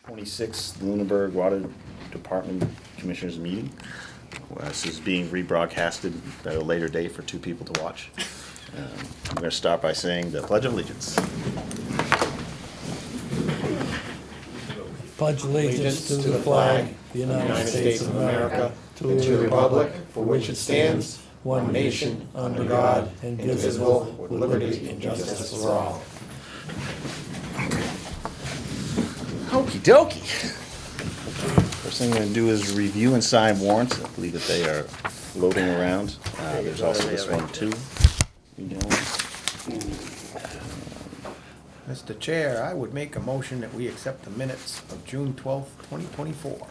26th Lunenburg Water Department Commissioners meeting. This is being rebroadcasted at a later date for two people to watch. I'm going to start by saying the Pledge of Allegiance. Pledge allegiance to the flag, the United States of America, to the republic for which it stands, one nation, under God, indivisible, with liberty and justice for all. Okie dokie. First thing I'm going to do is review and sign warrants. I believe that they are floating around. There's also this one too. Mr. Chair, I would make a motion that we accept the minutes of June 12th, 2024.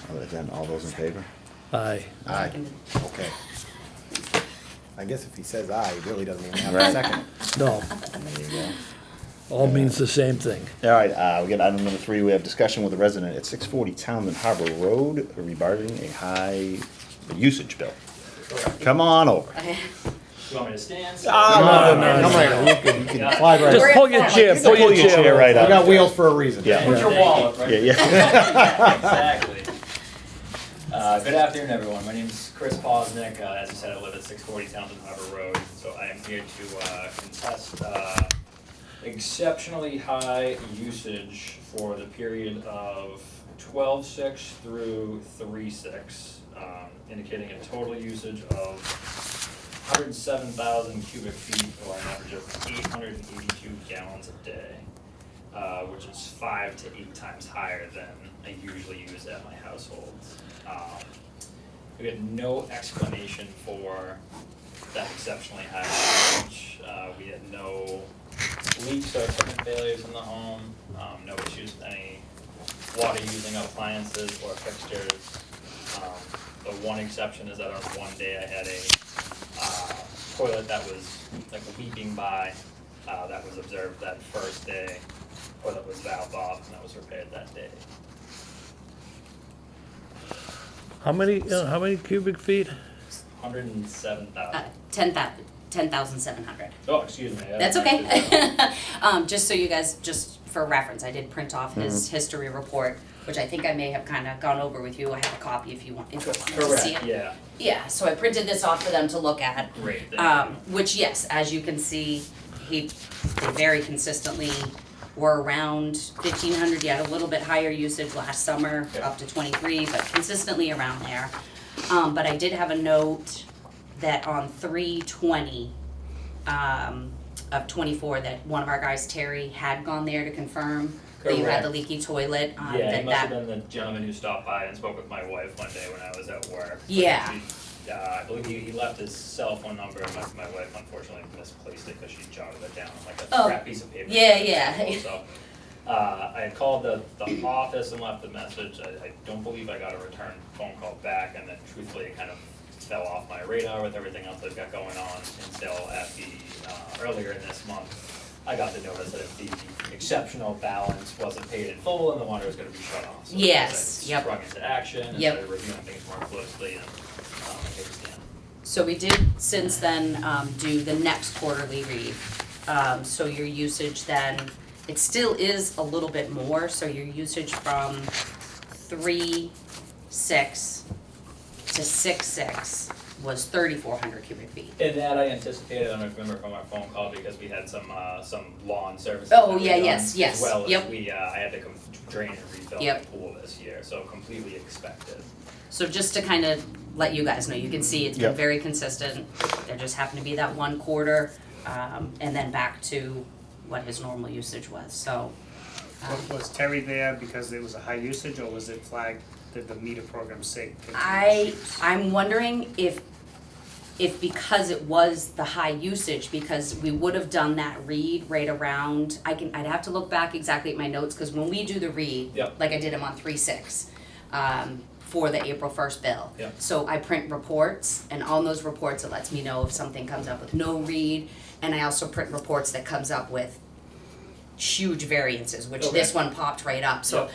Other than all those in favor? Aye. Aye. Okay. I guess if he says aye, he really doesn't even have Right. a second. No, There you go. all means the same thing. All right, we get item number 3. We have discussion with a resident at 640 Townman Harbor Road regarding a high usage bill. Come on over. You want me to stand? Come right, you can slide right Just in. pull your chair, pull your chair. right We up. got wheels for a reason. Yeah. Put your wallet right Yeah, yeah. Exactly. Good afternoon, everyone. My name is Chris Posnick. As you said, I live at 640 Townsend Harbor Road. So I am here to contest exceptionally high usage for the period of 12/6 through 3/6, indicating a total usage of 107,000 cubic feet, or an average of 882 gallons a day, which is 5 to 8 times higher than I usually use at my household. We had no explanation for that exceptionally high usage. We had no leaks or equipment failures in the home, no issues with any water using appliances or fixtures. The one exception is that on one day I had a toilet that was like weeping by, that was observed that first day. Toilet was valved off and that was repaired that day. How many cubic feet? 107,000. 10,700. Oh, excuse me. That's okay. Just so you guys, just for reference, I did print off his history report, which I think I may have kind of gone over with you. I have a copy if you want to see it. Yeah, Yeah, so I printed this off for them to look at. great, thank you. Which, yes, as you can see, they very consistently were around 1,500. You had a little bit higher usage last summer, Okay. up to 23, but consistently around there. But I did have a note that on 3/20 of 24, that one of our guys, Terry, had gone there to confirm that you had the leaky toilet. Yeah, he must have been the gentleman who stopped by and spoke with my wife one day when I was at work. But Yeah. I believe he left his cell phone number, and my wife unfortunately misplaced it because she jotted it down on like a Oh, crap piece of paper. yeah. So, I had called the office and left a message. I don't believe I got a return phone call back, and then truthfully it kind of fell off my radar with everything else I've got going on until at the, earlier in this month. I got the notice that if the exceptional balance wasn't paid in full and the water was gonna be shut off. So Yes, I yep. sprung into action and Yep. started reviewing things more closely and, here we stand. So we did since then do the next quarterly read. So your usage then, it still is a little bit more, so your usage from 3/6 to 6/6 was 3,400 cubic feet. And that I anticipated, I don't know if you remember from our phone call, because we had some lawn services. Oh, that we yeah, done, yes, As well as yep. I had to drain and refill Yep. the pool this year, so completely expected. So just to kind of let you guys know, you can see it's been Yep. very consistent. There just happened to be that one quarter, and then back to what his normal usage was, so. Was Terry there because it was a high usage, or was it flagged, did the meter program say continuous use? I'm wondering if because it was the high usage, because we would have done that read right around, I'd have to look back exactly at my notes, cause when we do the read, Yep. like I did them on 3/6, for the April 1st bill. Yep. So I print reports, and on those reports, it lets me know if something comes up with no read, and I also print reports that comes up with huge variances, which Okay. this one popped right up, so Yep.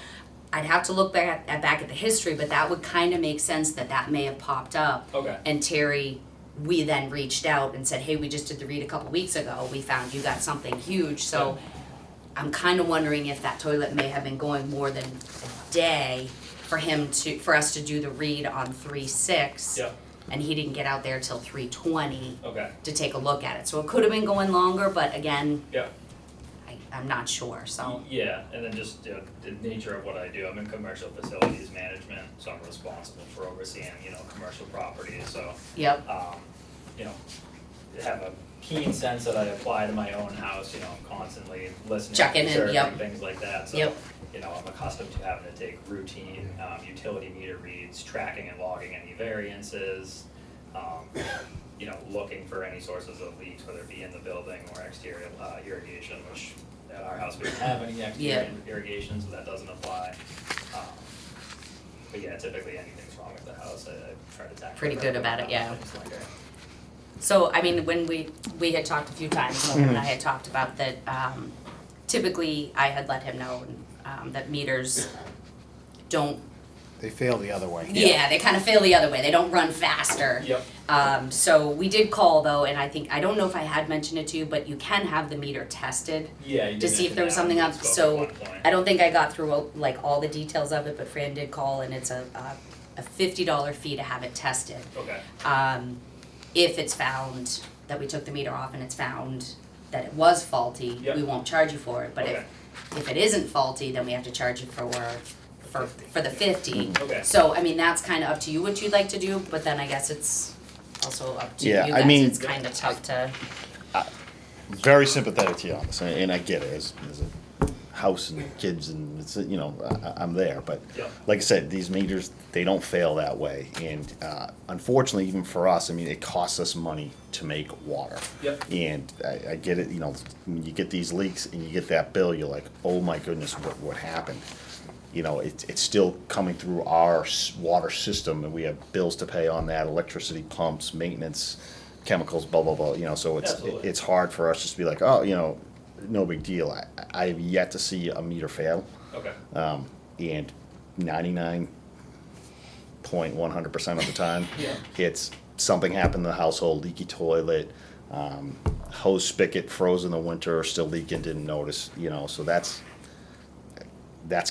I'd have to look back at the history, but that would kind of make sense that may have popped up. Okay. And Terry, we then reached out and said, hey, we just did the read a couple weeks ago, we found you got something huge, so I'm kinda wondering if that toilet may have been going more than a day for us to do the read on 3/6. Yep, And he didn't get out there till 3:20 okay, to take a look at it, so it could have been going longer, but again, yep. I'm not sure, so. Yeah, and then just, the nature of what I do, I'm in commercial facilities management, so I'm responsible for overseeing, commercial properties, so, Yep, you know, have a keen sense that I apply to my own house, I'm constantly listening, Checking in, observing, yep. things like that, so. Yep. I'm accustomed to having to take routine, utility meter reads, tracking and logging any variances, looking for any sources of leaks, whether it be in the building or exterior, irrigation, which at our house we don't have any exterior irrigation, so that doesn't apply. But yeah, typically anything's wrong with the house, I try to tackle. Pretty good about it, yeah. Things like that. so, I mean, when we had talked a few times, Logan and I had talked about that, typically, I had let him know, that meters don't, They fail the other way. yeah, they kind of fail the other way, they don't run faster. Yep, So we did call though, and I don't know if I had mentioned it to you, but you can have the meter tested yeah, you did to see if mention there was that something when up, we spoke so at one point. I don't think I got through like all the details of it, but Fran did call and it's a $50 fee to have it tested. Okay, If it's found that we took the meter off and it's found that it was faulty, Yep. we won't charge you for it, but Okay. if it isn't faulty, then we have to charge you for the 50. Okay. So, I mean, that's kinda up to you what you'd like to do, but then I guess it's also up to you Yeah, I guys, mean- it's kinda tough to, Very sympathetic to you on this, and I get it, as a house and kids and it's, I'm there, but Yep. like I said, these meters, they don't fail that way, and unfortunately, even for us, I mean, it costs us money to make water. Yep. And I get it, when you get these leaks and you get that bill, you're like, oh my goodness, what happened? It's still coming through our water system, and we have bills to pay on that, electricity, pumps, maintenance, chemicals, blah, blah, blah, so Absolutely. it's hard for us just to be like, oh, no big deal. I have yet to see a meter fail, okay, and 99.100% of the time, Yeah. it's something happened in the household, leaky toilet, hose spigot froze in the winter, still leaking, didn't notice, so that's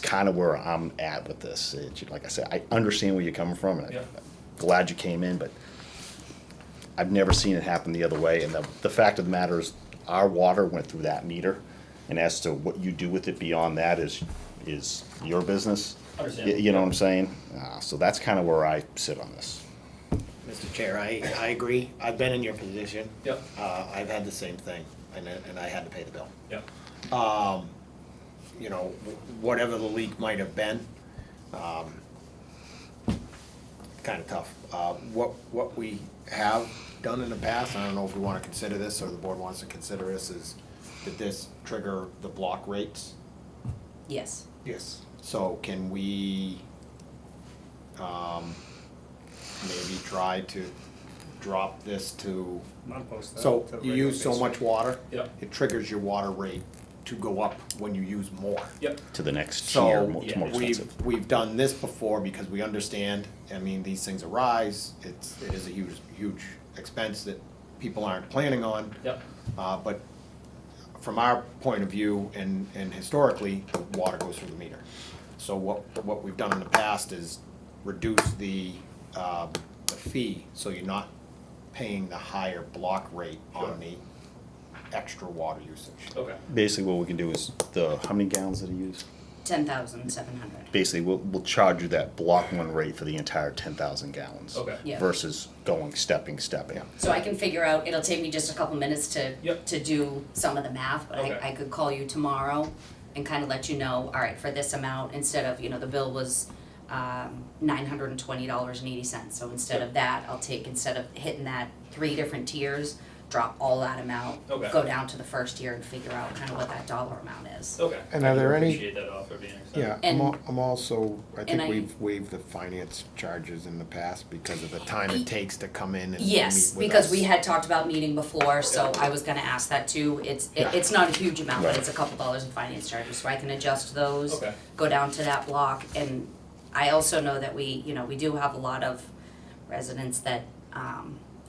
kind of where I'm at with this. Like I said, I understand where you're coming from, and Yeah. I'm glad you came in, but I've never seen it happen the other way. And the fact of the matter is, our water went through that meter, and as to what you do with it beyond that is your business. Understand. You know what I'm saying? So that's kind of where I sit on this. Mr. Chair, I agree. I've been in your position. Yep. I've had the same thing, and I had to pay the bill. yep, Whatever the leak might have been, kind of tough. What we have done in the past, I don't know if we want to consider this, or the board wants to consider this, is did this trigger the block rates? yes. Yes. So can we, maybe try to drop this to, I'm opposed to that. so to you regular use so base much rate. water, Yep. it triggers your water rate to go up when you use more. yep, To the next So tier, it's more we've, expensive. we've done this before because we understand, I mean, these things arise, it is a huge expense that people aren't planning on. yep, But from our point of view and historically, the water goes through the meter. So what we've done in the past is reduce the fee, so you're not paying the higher block rate Sure. on the extra water usage. okay, Basically, what we can do is how many gallons did he use? 10,700. Basically, we'll charge you that block one rate for the entire 10,000 gallons. okay. Yeah. Versus going stepping. So I can figure out, it'll take me just a couple minutes to Yep. do some of the math, but Okay. I could call you tomorrow and kind of let you know, all right, for this amount, instead of, the bill was $920.80. So instead of that, instead of hitting that 3 different tiers, drop all that amount, Okay. go down to the first tier and figure out kind of what that dollar amount is. Okay. And I are do there any- appreciate that offer being accepted. Yeah, And- I'm also, I and think I- we've waived the finance charges in the past because of the time it takes to come in and meet Yes, with because us. we had talked about meeting before, so Yeah. I was gonna ask that too. It's Yeah. not a huge amount, but Right. it's a couple dollars in finance charges, so I can adjust those. Okay. Go down to that block, and I also know that we do have a lot of residents that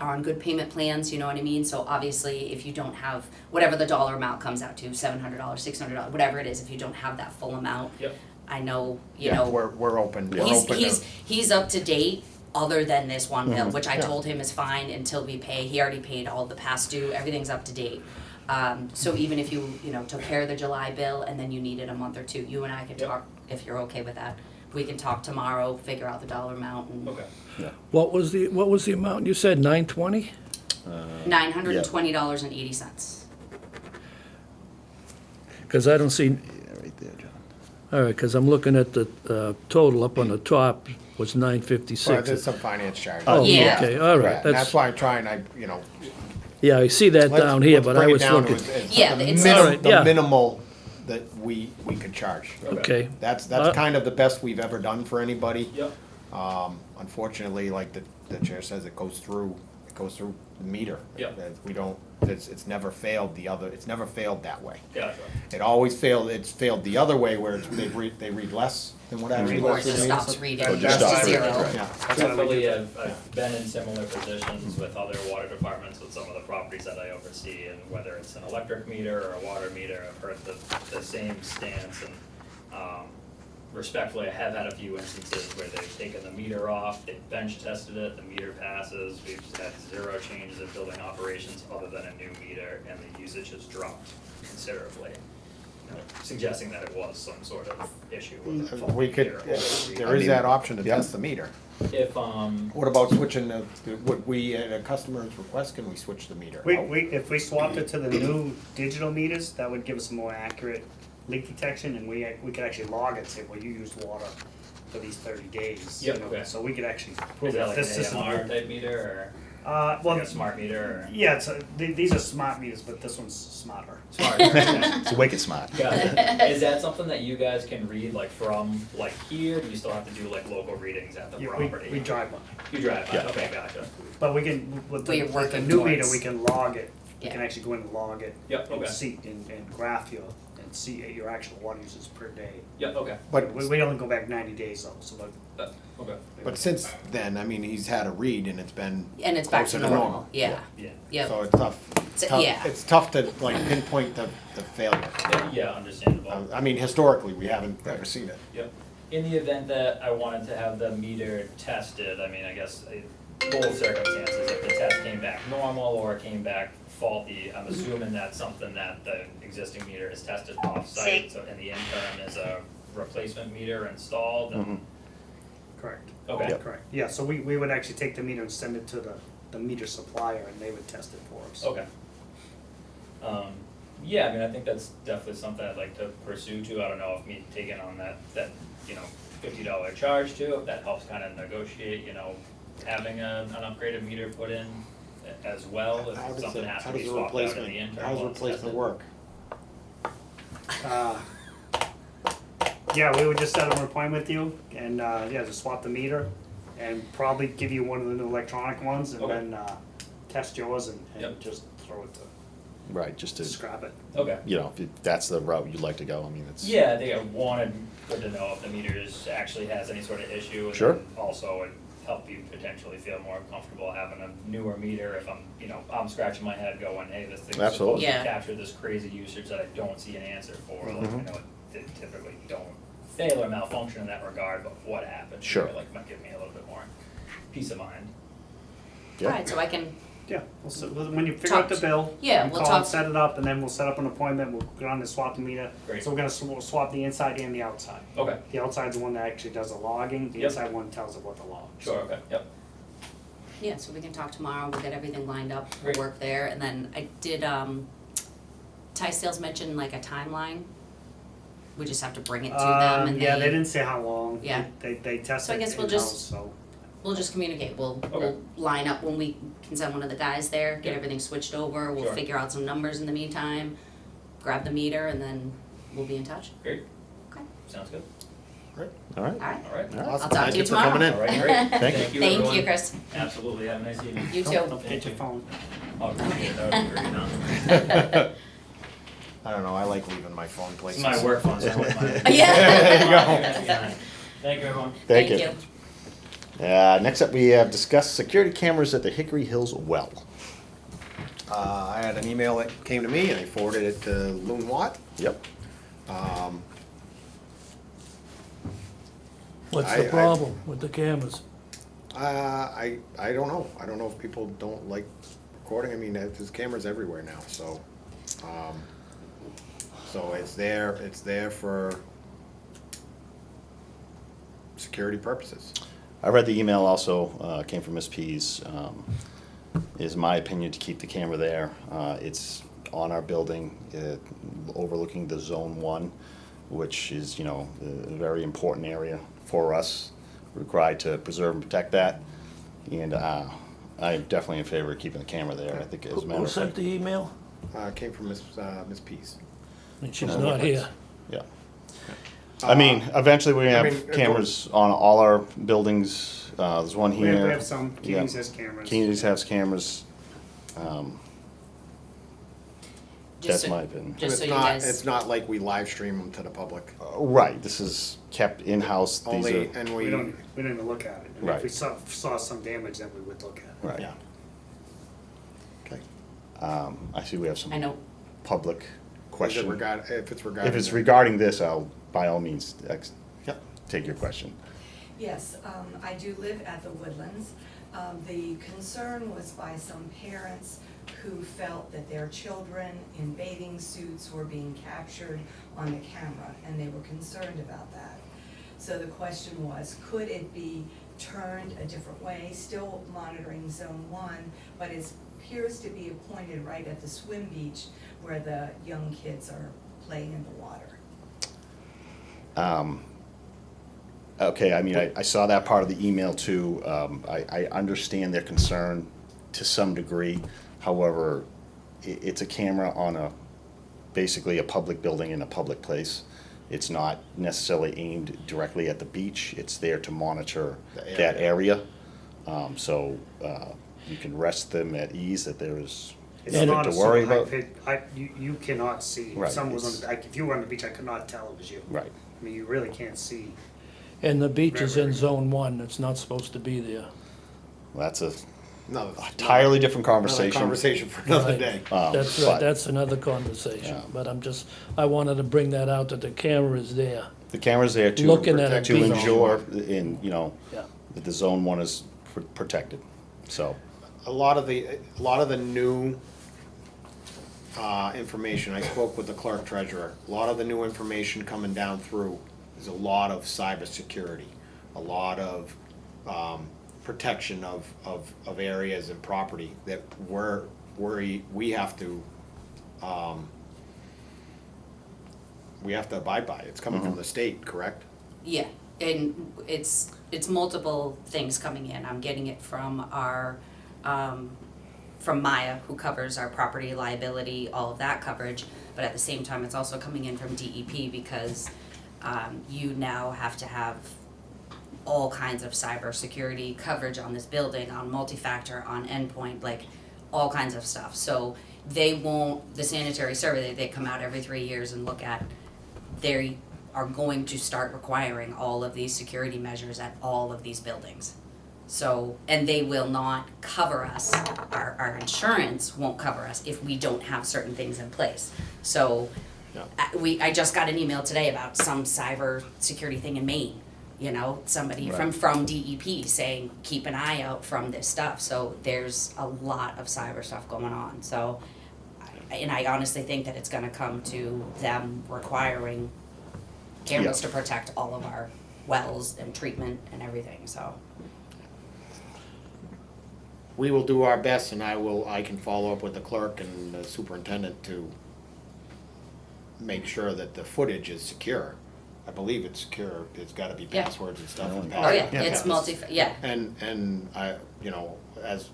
are on good payment plans, you know what I mean? So obviously, if you don't have, whatever the dollar amount comes out to, $700, $600, whatever it is, if you don't have that full amount, Yep. I know, you Yeah, know, we're open, we're he's, open he's, to, he's up to date, other than this one bill, which I Yeah. told him is fine until we pay, he already paid all the past due, everything's up to date. So even if you know, took care of the July bill and then you needed a month or two, you and I can Yep. talk, if you're okay with that. We can talk tomorrow, figure out the dollar amount and Okay. What was the amount? You said 920? $920.80. Because I don't see, Yeah, right there, John. all right, because I'm looking at the total up on the top was well, 956. there's some finance charges. Oh, Yeah. okay, all right. Yeah, that's why I'm trying, Yeah, I see that let's- down here, let's but bring I it was down to looking, Yeah, the it's- minim- Alright, yeah. The minimal that we could charge. okay. That's Uh, kind of the best we've ever done for anybody. Yep. Unfortunately, like the chair says, it goes through the meter. Yep. We don't, it's never failed it's never failed that way. Gotcha. It always failed, it's failed the other way where they read less than what actually Or goes it through just the meter. stops reading, So it's just just stop zero. reading, right. Yeah, Definitely, I've been in similar positions with other water departments with some of the properties that I oversee, and whether it's an electric meter or a water meter, I've heard the same stance, and, respectfully, I have had a few instances where they've taken the meter off, they've bench tested it, the meter passes, we've just had zero changes in building operations other than a new meter, and the usage has dropped considerably, you know, suggesting that it was some sort of issue with the faulty we could, meter or the there is that option to Yeah. test the meter. If, What about switching would we, at a customer's request, can we switch the meter out? If we swapped it to the new digital meters, that would give us a more accurate leak detection, and we could actually log it, say, well, you used water for these 30 days. Yep, you know, okay. So we could actually is prove that if like this an system. AMR type meter or Well, like a smart meter or? yeah, these are smart meters, but this one's smarter. Smart. It's wicked smart. Got it. Is that something that you guys can read like from like here? Do you still have to do like local readings at the Yeah, property? we drive one, You drive by, Yeah. okay, gotcha. but we can, with We're the working new meter, towards- we can log it. We Yeah. can actually go in and log it. Yep, and okay. see, and graph your, and see your actual water usage per day. Yep, okay. But, We only go back 90 days though, so like. Okay. but since then, I mean, he's had a read and it's been And it's back to closer normal, yeah, Yeah. yep. So it's tough. So, yeah. It's tough to like pinpoint the failure. Yeah, understandable. I mean, historically, we haven't ever seen it. Yep. In the event that I wanted to have the meter tested, I mean, I guess both circumstances, if the test came back normal or it came back faulty, I'm assuming that's something that the existing meter is tested off-site, so in the interim is a replacement meter installed and, Correct. okay. Yep. Correct, yeah, so we would actually take the meter and send it to the meter supplier and they would test it for us. Okay. Yeah, I mean, I think that's definitely something I'd like to pursue too. I don't know if me taking on that, you know, $50 charge too, if that helps kind of negotiate, you know, having an upgraded meter put in as well, How if does something the, has how to be does the swapped out in the replacement, interim. how does while it's replacement tested. work? Yeah, we would just set up an appointment with you and, yeah, just swap the meter and probably give you one of the new electronic ones and Okay. then, test yours and Yep. just throw it to Right, just to, scrap it. Okay. you know, if that's the route you'd like to go, I mean, it's. Yeah, I think I wanted good to know if the meters actually has any sort of issue. And Sure. then also it help you potentially feel more comfortable having a newer meter if I'm, you know, I'm scratching my head going, hey, this thing's supposed Absolutely. to Yeah. capture this crazy usage that I don't see an answer for. Like, Mhm. you know, they typically don't fail or malfunction in that regard, but what happened? Sure. here, Like, might give me a little bit more peace of mind. Yeah. Alright, so I can, Yeah, when you figure out the Talk- bill, yeah, you we'll call and talk- set it up and then we'll set up an appointment, we'll get on and swap the meter. Great. So we're gonna swap the inside and the outside. Okay, The outside's the one that actually does the logging, the Yep. inside one tells it what to log. sure, okay, yep. yeah, so we can talk tomorrow, we'll get everything lined up, we'll Great. work there, and then I did, Ty Sales mentioned like a timeline. We just have to bring it to them and Yeah, they didn't say how long. Yeah. They test So I it guess we'll in-house, just- so. we'll just communicate, we'll Okay. line up when we can send one of the guys there, get Yeah. everything switched over, we'll Sure. figure out some numbers in the meantime, grab the meter, and then we'll be in touch. Great, Okay, sounds good. All right. alright, All right. All right. I'll Awesome. talk to Thank you for tomorrow. coming in. All right, great. Thank you. Thank you, Thank everyone. you, Chris, Absolutely, have a nice evening. you too. Get your phone. Oh, appreciate it, that would be great, huh? I don't know, I like leaving my phone It's places. my work phone, so I wouldn't mind. Yeah. There you go. Thank you, everyone. Thank you. Next up, we have discussed security cameras at the Hickory Hills well. I had an email that came to me and I forwarded it to Lunenburg. Yep. What's I- the problem with the cameras? I don't know. I don't know if people don't like recording. I mean, there's cameras everywhere now, so, so it's there for security purposes. I read the email also, came from Ms. Pease. It is my opinion to keep the camera there. It's on our building, overlooking the Zone 1, which is, you know, a very important area for us. We're required to preserve and protect that. And I'm definitely in favor of keeping the camera there. I think as a matter Who of sent fact. the email? It came from Miss Pease. And she's not here. Yeah. I mean, eventually we're I gonna mean, have cameras on all our buildings. There's one We here. have some, Yeah. Kings has cameras. Communities has cameras. Just That's so- my opinion. Just so It's you not, guys. it's not like we live stream them to the public. Right, this is kept in-house. These Only, are, and We don't even look at it. And Right. if we saw some damage, then we would look at it. right. yeah. Okay. I see we have I some know, public question. If it's regarding. If it's regarding this, I'll by all means Yep. take your question. Yes, I do live at the Woodlands. The concern was by some parents who felt that their children in bathing suits were being captured on the camera, and they were concerned about that. So the question was, could it be turned a different way, still monitoring Zone 1, but it appears to be pointed right at the swim beach where the young kids are playing in the water? Okay, I mean, I saw that part of the email too. I understand their concern to some degree. However, it's a camera on basically a public building in a public place. It's not necessarily aimed directly at the beach. It's there to monitor The that area. So you can rest them at ease that there is It's nothing not to a worry super high about. pitch, you cannot see. Right, If someone was on, it's- if you were on the beach, I could not tell it was you. Right. I mean, you really can't see. And the beach is in Right. Zone 1, it's not supposed to be there. Well, that's a No. entirely different Another conversation. conversation for another Right. day. That's but- right, that's another conversation, Yeah. but I wanted to bring that out, that the camera is there. The camera's there to Looking at protect, a to beach. ensure, in, you know, Yeah. that the Zone 1 is protected. So, A lot of the new information, I spoke with the clerk treasurer, a lot of the new information coming down through is a lot of cybersecurity, a lot of protection of areas and property that we have to abide by. It's coming from the state, correct? yeah, and it's multiple things coming in. I'm getting it from our, from Maya, who covers our property liability, all of that coverage. But at the same time, it's also coming in from DEP because you now have to have all kinds of cybersecurity coverage on this building, on multi-factor, on endpoint, like all kinds of stuff. So they won't, the sanitary survey, they come out every 3 years and look at, they are going to start requiring all of these security measures at all of these buildings. So, and they will not cover us, our insurance won't cover us if we don't have certain things in place. So, Yeah. I just got an email today about some cyber security thing in Maine. You know, somebody from DEP saying, keep an eye out from this stuff. So there's a lot of cyber stuff going on. So, and I honestly think that it's gonna come to them requiring cameras Yeah. to protect all of our wells and treatment and everything, so. We will do our best, and I can follow up with the clerk and the superintendent to make sure that the footage is secure. I believe it's secure, it's gotta be Yeah. passwords and stuff. and Oh, yeah, passwords. it's yeah, And I, you know, as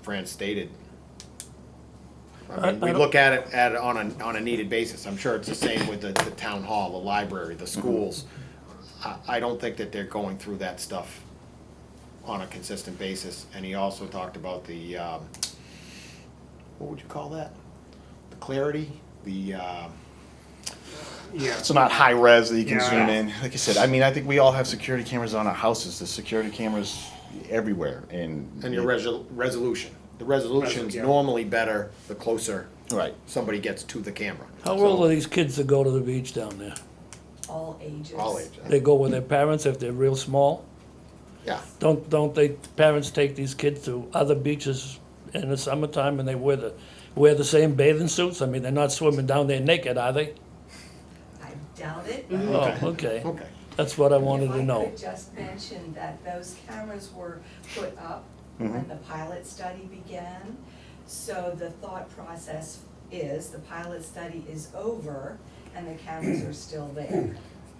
Fran stated, I mean, we look at it on a needed basis. I'm sure it's the same with the town hall, the library, the schools. I don't think that they're going through that stuff on a consistent basis. And he also talked about the, what would you call that? The clarity, the, Yeah. it's not high res that you can Yeah. zoom in. Like I said, I mean, I think we all have security cameras on our houses. There's security cameras everywhere, and your resolution. The resolution's Yeah. normally better the closer right. somebody gets to the camera. How old are these kids that go to the beach down there? All ages. All ages. They go with their parents if they're real small? Yeah. Don't they, parents take these kids to other beaches in the summertime and they wear the same bathing suits? I mean, they're not swimming down there naked, are they? I doubt it. Oh, okay. Okay. That's what I wanted to If I know. could just mention that those cameras were put up when the pilot study began. So the thought process is, the pilot study is over and the cameras are still there.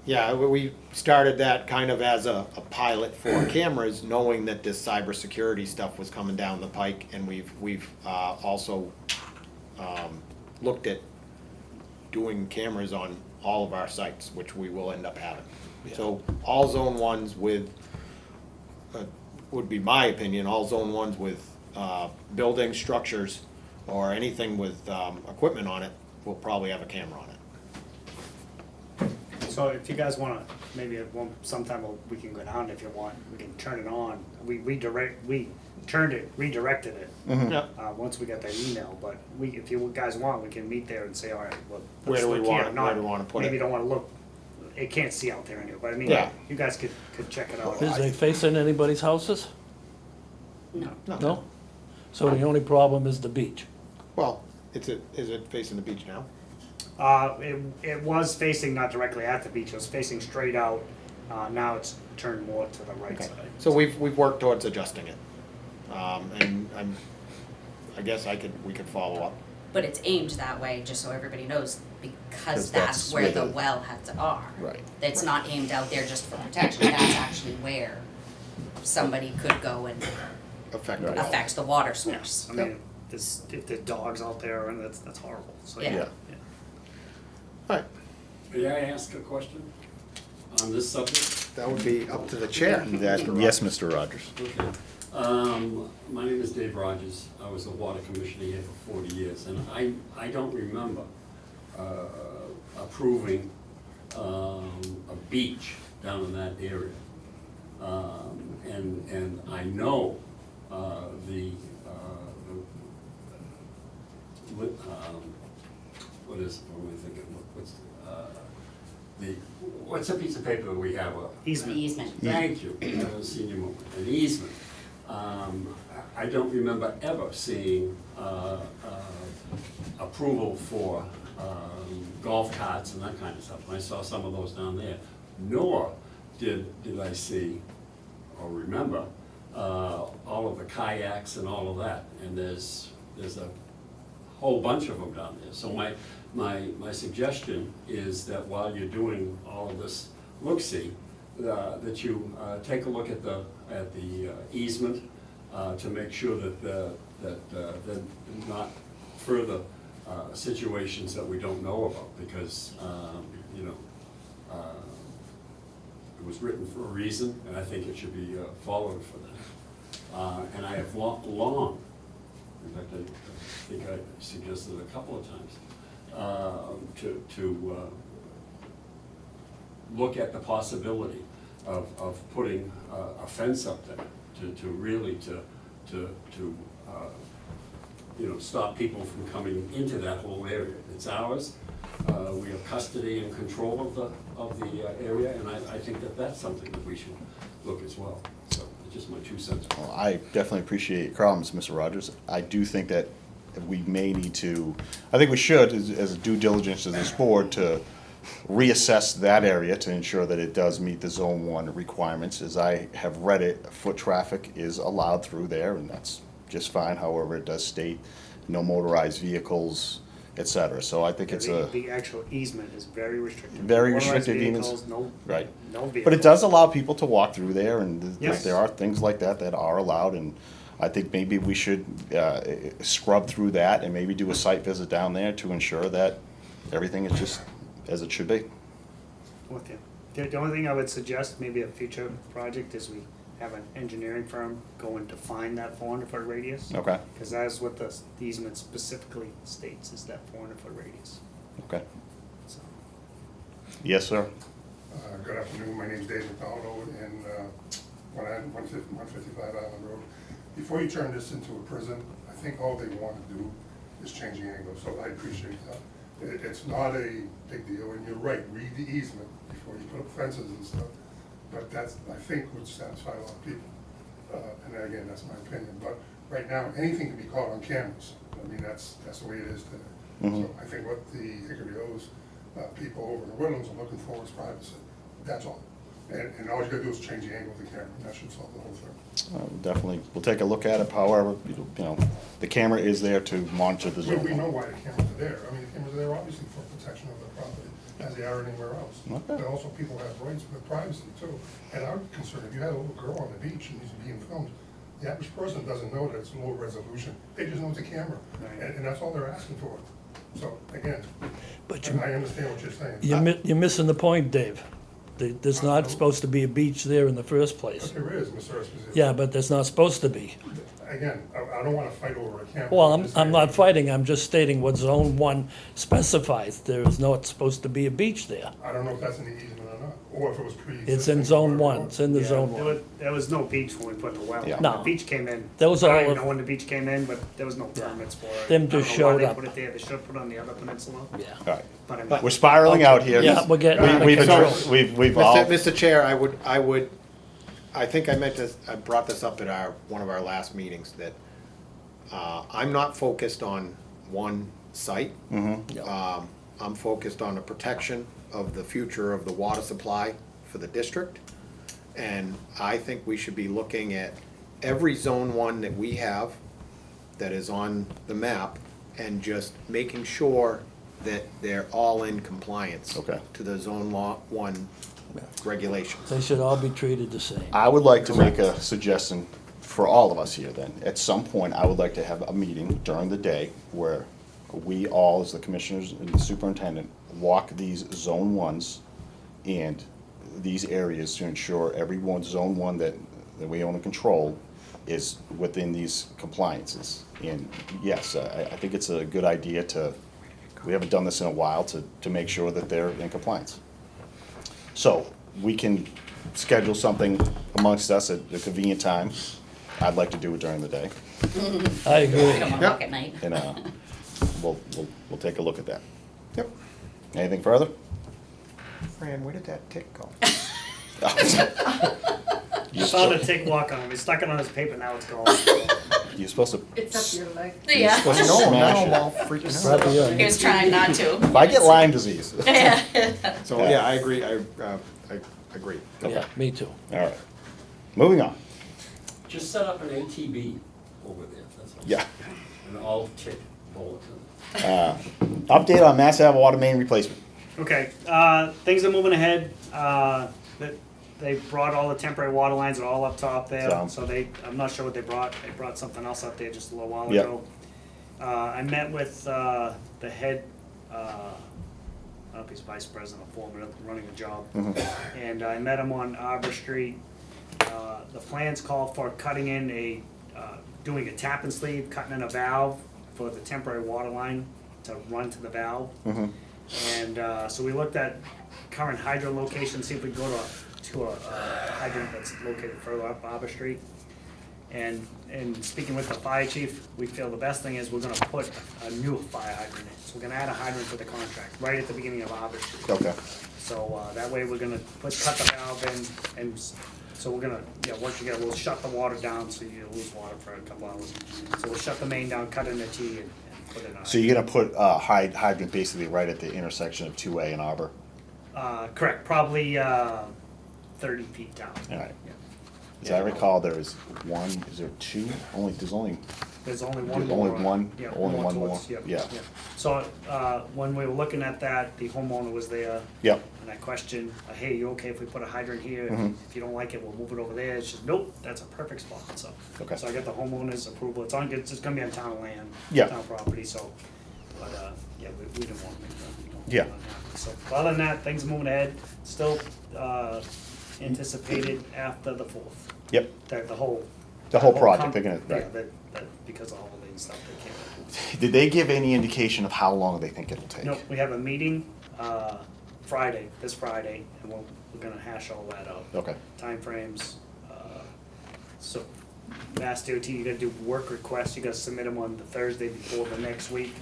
Yeah, we started that kind of as a pilot for cameras, knowing that this cybersecurity stuff was coming down the pike, and we've also looked at doing cameras on all of our sites, which we will end up having. So all zone ones with, would be my opinion, all zone ones with building structures or anything with equipment on it will probably have a camera on it. So if you guys wanna, maybe sometime we can go down if you want, we can turn it on. We redirected it, Yeah. once we got that email, but if you guys want, we can meet there and say, all right, well, Where let's do we look want here. it? Not- Where do we wanna put it? Maybe you don't wanna look, it can't see out there anyway, but I mean, Yeah. you guys could check it out. Is they facing anybody's houses? No. No? So the only problem is the beach? Well, is it facing the beach now? It was facing not directly at the beach, it was facing straight out, now it's turned more to the right side. So we've worked towards adjusting it. And I guess we could follow up. But it's aimed that way, just so everybody knows, because 'Cause that's that's where where the the- wellheads are. Right. It's not aimed out there just for protection, that's actually where somebody could go and Affect Right. the well. affect the water Yeah, source. I mean, if there's dogs out there, and that's horrible, so, Yeah. yeah. All right, May I ask a question on this subject? that would be up to the chair. Yes, Mr. Rogers. Okay. My name is Dave Rogers. I was a water commissioner here for 40 years, and I don't remember approving a beach down in that area. And I know what am I thinking? What's the piece of paper we have? Easement. Easement. Thank you, I haven't seen you move, an easement. I don't remember ever seeing approval for golf carts and that kind of stuff, and I saw some of those down there. Nor did I see or remember all of the kayaks and all of that, and there's a whole bunch of them down there. So my suggestion is that while you're doing all of this look-see, that you take a look at the easement to make sure that there are not further situations that we don't know about, because it was written for a reason, and I think it should be followed for that. And I have long, in fact, I think I suggested a couple of times, to look at the possibility of putting a fence up there to really stop people from coming into that whole area. It's ours. We have custody and control of the area, and I think that that's something that we should look as well. So, it's just my 2 cents. Well, I definitely appreciate your comments, Mr. Rogers. I do think that we may need to, I think we should, as a due diligence to this board, to reassess that area to ensure that it does meet the Zone 1 requirements. As I have read it, foot traffic is allowed through there, and that's just fine. However, it does state no motorized vehicles, et cetera. So I think it's The actual easement is very restricted. Very Motorized restricted vehicles, no, right. no vehicles. But it does allow people to walk through there, and Yes. there are things like that that are allowed, and I think maybe we should scrub through that and maybe do a site visit down there to ensure that everything is just as it should be. With you. The only thing I would suggest, maybe a future project, is we have an engineering firm go and define that 400-foot radius. Okay, Because that's what the easement specifically states, is that 400-foot radius. okay. So, Yes, sir. Good afternoon, my name's Dave McDonald, and 155 Island Road. Before you turn this into a prison, I think all they want to do is change the angle, so I appreciate that. It's not a big deal, and you're right, read the easement before you put up fences and stuff, but that's, I think, would satisfy a lot of people. And then again, that's my opinion, but right now, anything can be caught on cameras. I mean, that's the way it is today. So I think what the Hickory O's people over in the Woodlands are looking for is privacy. That's all. And all you gotta do is change the angle of the camera, and that should solve the whole thing. Definitely, we'll take a look at it. However, you know, the camera is there to monitor the zone. We know why the cameras are there. I mean, the cameras are there obviously for protection of the property, as they are anywhere else. Okay. But also people have rights with privacy too. And I'm concerned, if you had a little girl on the beach and he's being filmed, the average person doesn't know that it's low resolution. They just know it's a camera, and that's all they're asking for. So, again, But I understand what you're saying. you're missing the point, Dave. There's not supposed to be a beach there in the first place. But there is, Mr. Esposito. Yeah, but there's not supposed to be. Again, I don't wanna fight over a camera. Well, just I'm saying. not fighting, I'm just stating what Zone 1 specifies. There is not supposed to be a beach there. I don't know if that's in the easement or not, or if it was pre-existing. It's in Zone 1, whatever. it's in the Yeah, Zone there 1. there was no beach when we put the well. Yeah. in. No. The beach came in. That was I don't all even of- know when the beach came in, but there was no permits for it. Them I don't just know why showed they up. put it there. They should have put it on the other peninsula. Yeah. All right, But I mean, we're spiraling out here. Yeah, we're getting out of We've control. addressed, we've all. Mr. Chair, I think I brought this up at one of our last meetings, that I'm not focused on one site. I'm focused on the protection of the future of the water supply for the district. And I think we should be looking at every Zone 1 that we have that is on the map and just making sure that they're all in compliance Okay. to the Zone 1 regulations. They should all be treated the same. I would like to make a suggestion for all of us here then. At some point, I would like to have a meeting during the day where we all, as the commissioners and the superintendent, walk these Zone 1s and these areas to ensure every one, Zone 1 that we own and control is within these compliances. And yes, I think it's a good idea to, we haven't done this in a while, to make sure that they're in compliance. So, we can schedule something amongst us at a convenient time. I'd like to do it during the day, I agree. I don't wanna walk at night. and we'll take a look at that. Yep. Anything further? Fran, where did that tick go? I found a tick walk on him. He stuck it on his paper, now it's gone. You're supposed to. It's up your leg. Yeah, supposed to No, now smash I'm it. all freaking out. Right he was trying not to. If I get Lyme disease. So, yeah, I agree, I agree. Yeah, me too. All right. Moving on. Just set up an ATV over there, that's all. Yeah. An all-tick bulletin. Update on Mass Ave water main replacement. Okay, things are moving ahead. They brought all the temporary water lines, are all up top there, So- so I'm not sure what they brought. They brought something else up there just a little while Yep. ago. I met with, the head, I don't know if he's vice president or foreman running the job. And I met him on Arbor Street. The plans call for cutting in doing a tap and sleeve, cutting in a valve for the temporary water line to run to the valve. And so we looked at current hydrant location, see if we go to a hydrant that's located further up Arbor Street. And speaking with the fire chief, we feel the best thing is we're gonna put a new fire hydrant in. So we're gonna add a hydrant to the contract, right at the beginning of Arbor Street. Okay. So that way we're gonna cut the valve in, and so we're gonna, work together, we'll shut the water down so you lose water for a couple hours. So we'll shut the main down, cut in the T and put it on. So you're gonna put a hydrant basically right at the intersection of 2A and Arbor? Correct, probably 30 feet down. All right. Yeah. As I recall, there is one, is there two? There's only, There's only one Only more. one? Yeah, Only one more? towards- yep, Yeah. yep. So, when we were looking at that, the homeowner was there, yep, and I questioned, hey, you okay if we put a hydrant here? Mhm. If you don't like it, we'll move it over there. She said, nope, that's a perfect spot, so. Okay. So I got the homeowner's approval, it's just gonna be on town land. Yeah. Town property, so, but, we didn't wanna make them, Yeah. unhappy. So, other than that, things are moving ahead, still, anticipated after the 4th. yep. The whole. The whole that project, com- they're gonna, Yeah, right. that because of holiday and stuff, they can't. Did they give any indication of how long they think it'll take? No, we have a meeting, this Friday, and we're gonna hash all that out. Okay. Timeframes, so Mass DOT, you gotta do work requests, you gotta submit them on the Thursday before the next week.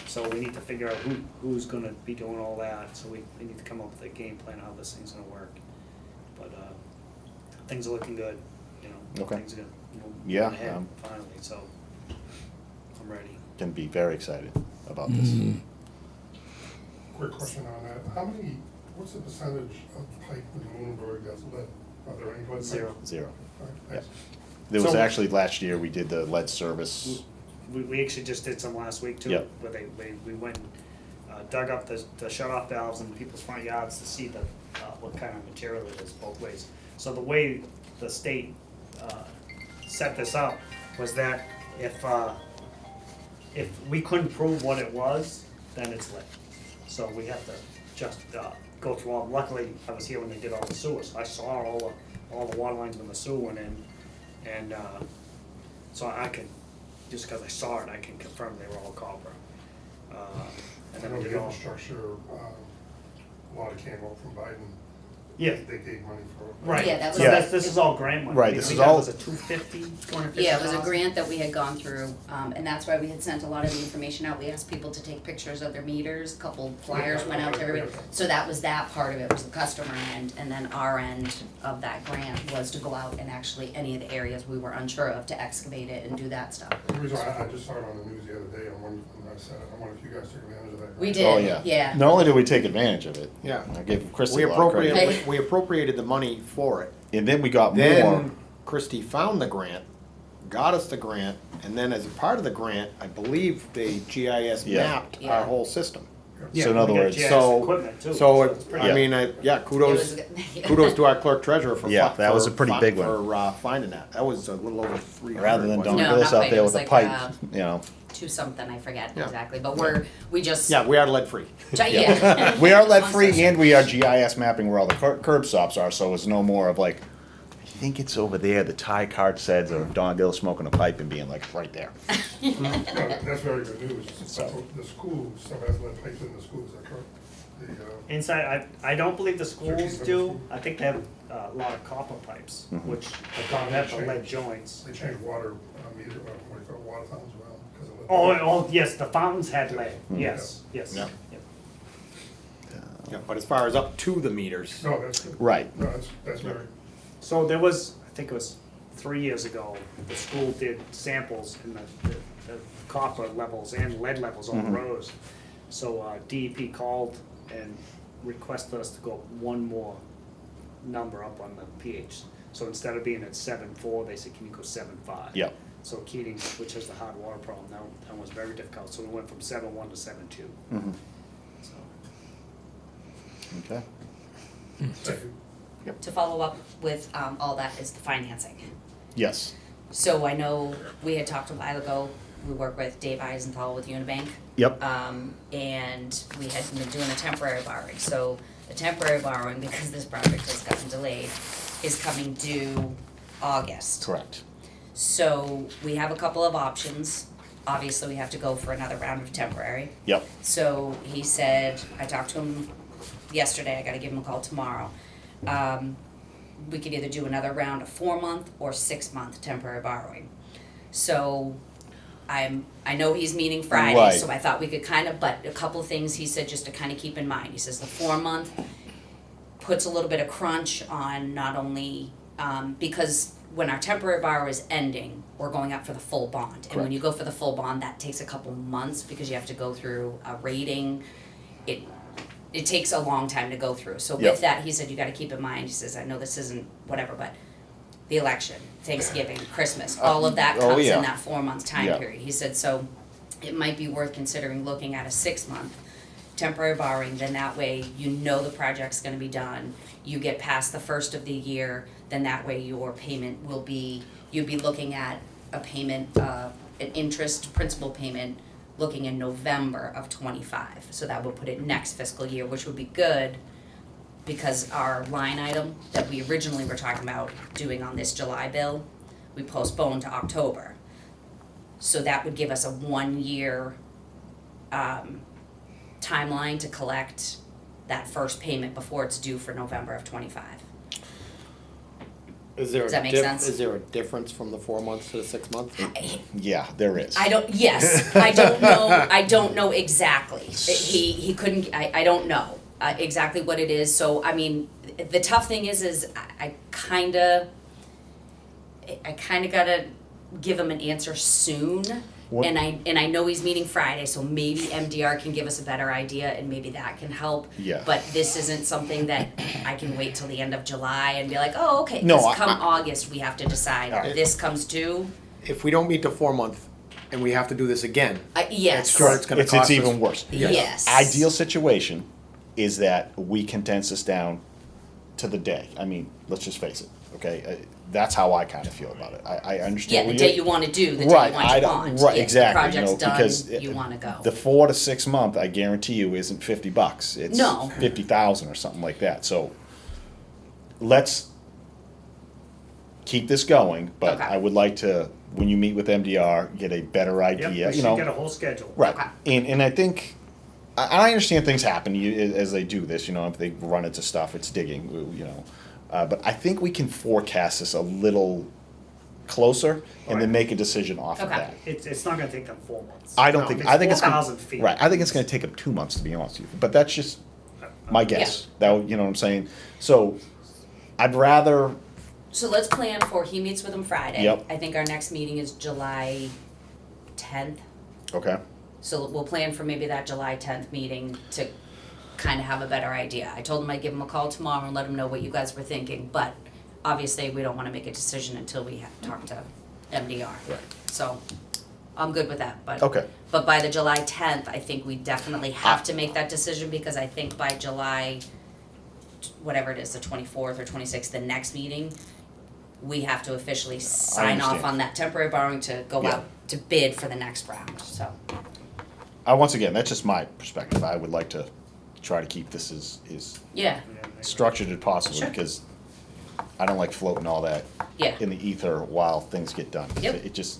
So we need to figure out who's gonna be doing all that, so we need to come up with a game plan how this thing's gonna work. But, things are looking good, you know, Okay. things are gonna, Yeah, moving ahead finally, so I'm ready. Can be very excited about this. Quick question on that. What's the percentage of pipe in Lunenburg that's lead? Are there any lead pipes? 0. 0. All right, Yeah. thanks. There was So- actually last year, we did the lead service. We actually just did some last week too. Yep. Where we went and dug up the shut-off valves in people's front yards to see what kind of material it is both ways. So the way the state set this up was that if we couldn't prove what it was, then it's lead. So we have to just go through all, luckily, I was here when they did all the sewers. I saw all the water lines when the sewer went in, and so I can, just because I saw it, I can confirm they were all copper. And I then know we the did all, infrastructure, a lot came up from Biden. yeah, They gave money for it. right. Yeah, that was- So this is all grant money. Right, I this think is all- that was a 250,000. Yeah, it was a grant that we had gone through, and that's why we had sent a lot of the information out. We asked people to take pictures of their meters, a couple flyers went out to everybody. So that was that part of it, was the customer end, and then our end of that grant was to go out and actually, any of the areas we were unsure of, to excavate it and do that stuff. The reason I just saw it on the news the other day, I wonder if you guys took advantage of that. We grant. did. Oh, yeah. Yeah. Not only did we take advantage of it. Yeah. I gave Christie We a lot of credit. appropriated the money for it. And then we got more. Then Christie found the grant, got us the grant, and then as a part of the grant, I believe they GIS Yeah. mapped Yeah. our whole system. Yeah, So in other we got words- GIS So, equipment too, so, it's pretty- I mean, It kudos, was- kudos to our clerk treasurer for. Yeah, that was a pretty big one. For, finding that. That was a little over 300. Rather than Don wasn't it? No, Gillis not out quite. there It with was a like, pipe, you know. To something, I forget Yeah. exactly, but we just. Yeah, we are lead free. Yeah. We are lead free and we are GIS mapping where all the curb stops are, so it's no more of like, I think it's over there, the tie card says, or Don Gillis smoking a pipe and being like, right there. No, that's very good news. So- The school still has lead pipes in the schools, is that correct? Inside, I don't believe the schools Churches do, have- I think they have a lot of copper pipes, Mhm. which have the lead joints. They changed water, what do you call it, water fountains around because of lead. Oh, yes, the fountains had lead, Mhm. yes, yes. Yeah. Yep. Yeah, but as far as up to the meters, No, that's good. Right. No, that's very, So there was, I think it was 3 years ago, the school did samples in the copper levels and lead levels on the Mhm. roads. So DEP called and requested us to go one more number up on the pH. So instead of being at 7.4, they said, can you go 7.5? Yep. So Keating, which has the hard water problem, that was very difficult, so we went from 7.1 to 7.2, Mhm. so. Okay. thank you. To follow up with all that is the financing. Yes. So I know we had talked a while ago, we work with Dave Eisenthal with Unibank. Yep. And we had been doing a temporary borrowing, so the temporary borrowing, because this project has gotten delayed, is coming due August. Correct. So we have a couple of options, obviously we have to go for another round of temporary. Yep. So he said, I talked to him yesterday, I gotta give him a call tomorrow. We could either do another round of 4-month or 6-month temporary borrowing. So I know he's meeting Friday, Right. so I thought we could kind of, but a couple of things he said just to kind of keep in mind. He says the 4-month puts a little bit of crunch on not only, because when our temporary borrow is ending, we're going up for the full bond. And when Correct. you go for the full bond, that takes a couple months because you have to go through a rating. It takes a long time to go through. So Yep. with that, he said, you gotta keep in mind, he says, I know this isn't whatever, but the election, Thanksgiving, Christmas, all of that oh, comes yeah. in that 4-month time Yeah. period. He said, so it might be worth considering looking at a 6-month temporary borrowing, then that way you know the project's gonna be done. You get past the first of the year, then that way your payment will be, you'd be looking at a payment, an interest principal payment looking in November of 25. So that would put it next fiscal year, which would be good because our line item that we originally were talking about doing on this July bill, we postponed to October. So that would give us a 1-year timeline to collect that first payment before it's due for November of '25. Is there Does that make sense? Is there a difference from the 4 months to the 6 months? Yeah, there is. I don't I don't know exactly. He couldn't, I don't know exactly what it is, so, I mean, the tough thing is I kinda gotta give him an answer soon. What- And I know he's meeting Friday, so maybe MDR can give us a better idea and maybe that can help. Yeah. But this isn't something that I can wait till the end of July and be like, oh, okay, No, cause come I- August, we have to decide, Alright. this comes due. If we don't meet the 4 month and we have to do this again, Yes. sure it's gonna It's cost us. even worse. Yes. Ideal situation is that we condense this down to the day. I mean, let's just face it, okay? That's how I kind of feel about it. I understand. Yeah, the what day you're- you wanna do, the day Right, you want I your don't- bond. right, Yeah, exactly, the project's because done, you wanna go. The 4 to 6 month, I guarantee you, isn't $50. It's No. 50,000 or something like that. So let's keep this going, but Okay. I would like to, when you meet with MDR, get a better Yep, idea. we You should know, get a whole schedule. right? Okay. And I think. I understand things happen as they do this. You know, if they run into stuff, it's digging. You know, but I think we can forecast this a little closer and then Right. make a decision off of Okay. that. It's not gonna take them 4 months. I don't No, think. it's I think it's 4,000 feet. right. I think it's going to take them 2 months to be honest with you. But that's just my guess. That you know what I'm saying. So I'd rather. So let's plan for, he meets with him Friday. Yep. I think our next meeting is July 10th. Okay. So we'll plan for maybe that July 10th meeting to kind of have a better idea. I told him I'd give him a call tomorrow and let him know what you guys were thinking, but obviously we don't want to make a decision until we have talked to MDR. Right. So I'm good with that, but. Okay. But by the July 10th, I think we definitely have to make that decision because I think by July, whatever it is, the 24th or 26th, the next meeting, we have to officially sign off understand. on that temporary borrowing to go Yeah. out to bid for the next round, so. Once again, that's just my perspective. I would like to try to keep this as Yeah, structured as possible Sure. because I don't like floating all that yeah, in the ether while things get done. Yep. It just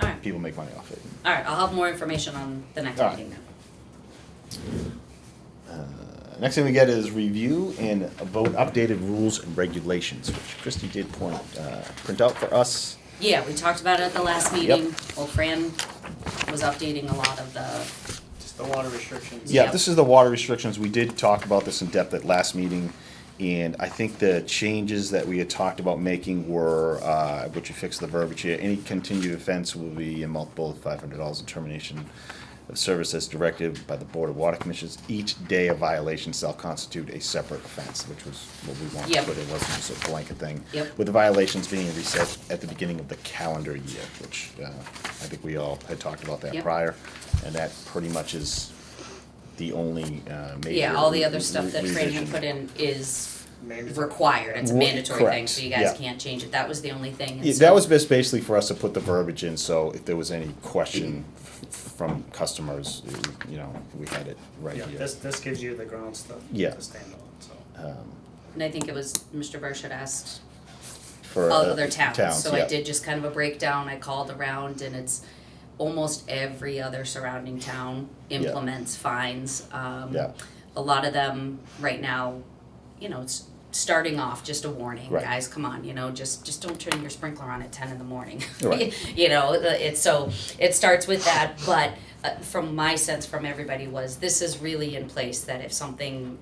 alright, people make money off it. alright, I'll have more information on the next Alright. meeting then. Next thing we get is review and vote updated rules and regulations, which Christie did print out for us. Yeah, we talked about it at the last meeting, well, Fran was updating a lot of the, Just the water restrictions. Yeah, Yep. this is the water restrictions. We did talk about this in depth at last meeting. And I think the changes that we had talked about making were, which you fixed the verbiage here, any continued offense will be a multiple of $500 in termination of service as directed by the Board of Water Commissioners. Each day of violation shall constitute a separate offense, which was what we wanted, Yep. but it wasn't just a blanket thing. Yep. With the violations being reset at the beginning of the calendar year, which I think we all had talked about that Yep. prior. And that pretty much is the only major. yeah, all the other stuff that Fran revision. had put in is Mandatory. required, it's a Right, mandatory thing, correct, so you guys yeah. can't change it, that was the only thing. and Yeah, so- that was basically for us to put the verbiage in, so if there was any question from customers, you know, we had it right Yeah, here. this gives you the grounds to Yeah. stand on, so. And I think it was, Mr. Bursch had asked For other towns, so I yeah. did just kind of a breakdown, I called around and it's almost every other surrounding town implements fines. Yeah. A lot of them right now, you know, it's starting off, just a warning, Right. guys, come on, you know, just don't turn your sprinkler on at 10 in the morning. Right. You know, it's so, it starts with that, but from my sense from everybody was, this is really in place that if something,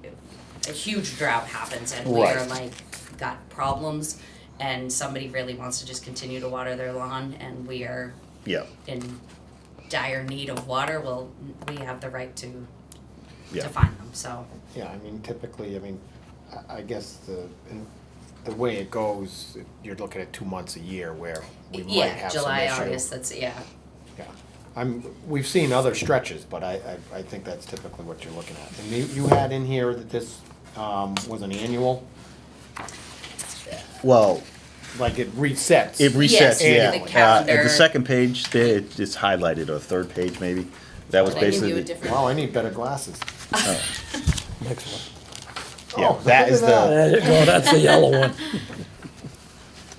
a huge drought happens and we're Right. like, got problems and somebody really wants to just continue to water their lawn and we are Yeah, in dire need of water, well, we have the right to yeah. find them, so. Yeah, I mean, typically, I mean, I guess the way it goes, you're looking at 2 months a year where we might Yeah, have some July, issue. August, that's, yeah, Yeah, we've seen other stretches, but I think that's typically what you're looking at. And you had in here that this was an annual, Well, like it resets. it resets, Yes, yeah. the At calendar. the second page there, it's highlighted, or third page maybe. That was Did I give you basically, a different? Wow, I need better glasses. Next one. yeah, Oh, that look is at that. the, There you go, that's the yellow one.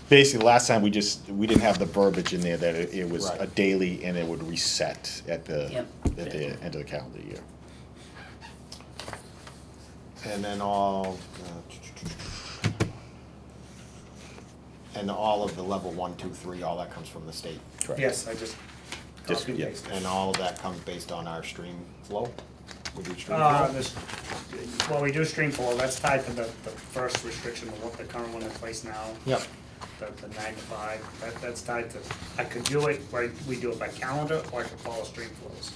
basically, last time we didn't have the verbiage in there that it was Right. a daily and it would reset at the Yep. end of the calendar year. And then all of the level 1, 2, 3, all that comes from the state. Correct. Yes, I just Just- copied yeah. and pasted. And all of that comes based on our stream flow? We do stream Uh, flow? this, well, we do stream flow, that's tied to the first restriction, the current one in place now. Yep. The 9 to 5, that's tied to, I could do it, right, we do it by calendar, or I could follow stream flows.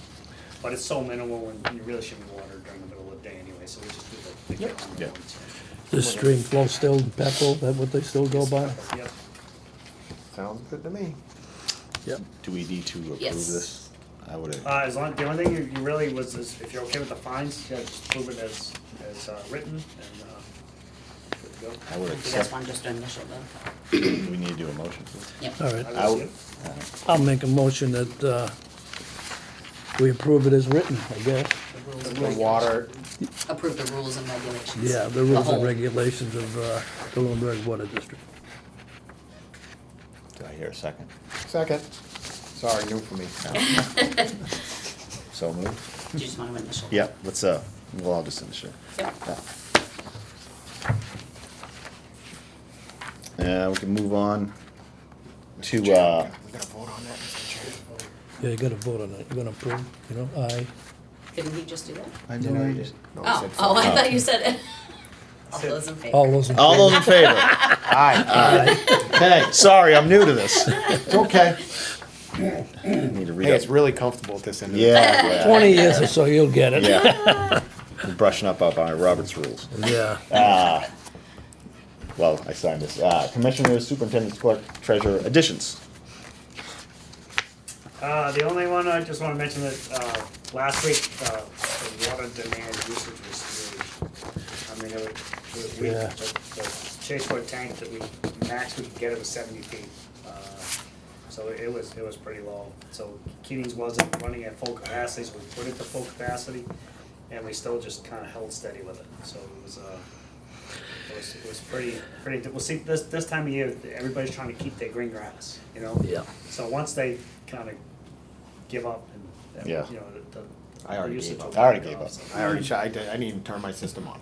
But it's so minimal, and you really shouldn't water during the middle of the day anyway, so we just do the Yep. calendar Yeah. ones. This stream flow still Pepple, that what they still go by? Yep. Sounds good to me. Yep. Do we need to approve Yes. this? I would. As long, the only thing you really was, is if you're okay with the fines, yeah, just prove it as written, and, good to go. I would You guys accept. want just to initial them? Do we need to do a motion? Yep. All right, I I will would. see I'll make a motion that, we approve it as written, I guess. The water, Approve the rules and regulations. Yeah, the rules whole. and regulations of, the Lunenburg Water District. Do I hear a second? second. Sorry, new for me. So moved. Do you just want to initial? Yeah, let's, we'll all just initial. Yep. We can move on to, We gotta vote on that, Mr. Chair. Yeah, you gotta vote on it, you're gonna approve, you know, aye. Didn't he just do that? I No, he didn't. No, he Oh, said oh, I second. thought you said it. All those in favor? All those in All favor? those in favor? Aye. Okay, sorry, I'm new to this. It's okay. Need to read Hey, up. it's really comfortable at this end of the Yeah, yeah. 20 years or so, you'll get it. Yeah. I'm brushing up on Robert's rules. Yeah. Well, I signed this. Commissioners, superintendents, clerk, treasurer, additions. The only one I just wanna mention that, last week, the water demand usage was really, I mean, we, Yeah. the Chaseport tank that we, max we could get it was 70 feet. So it was pretty low. So Keating's wasn't running at full capacity, so we put it to full capacity, and we still just kinda held steady with it. So it was pretty, well, see, this time of year, everybody's trying to keep their green grass, you know? Yeah. So once they kinda give up and, you Yeah. know, the I already usage gave up. will I already back gave off, up. so. I already tried, I didn't even turn my system on.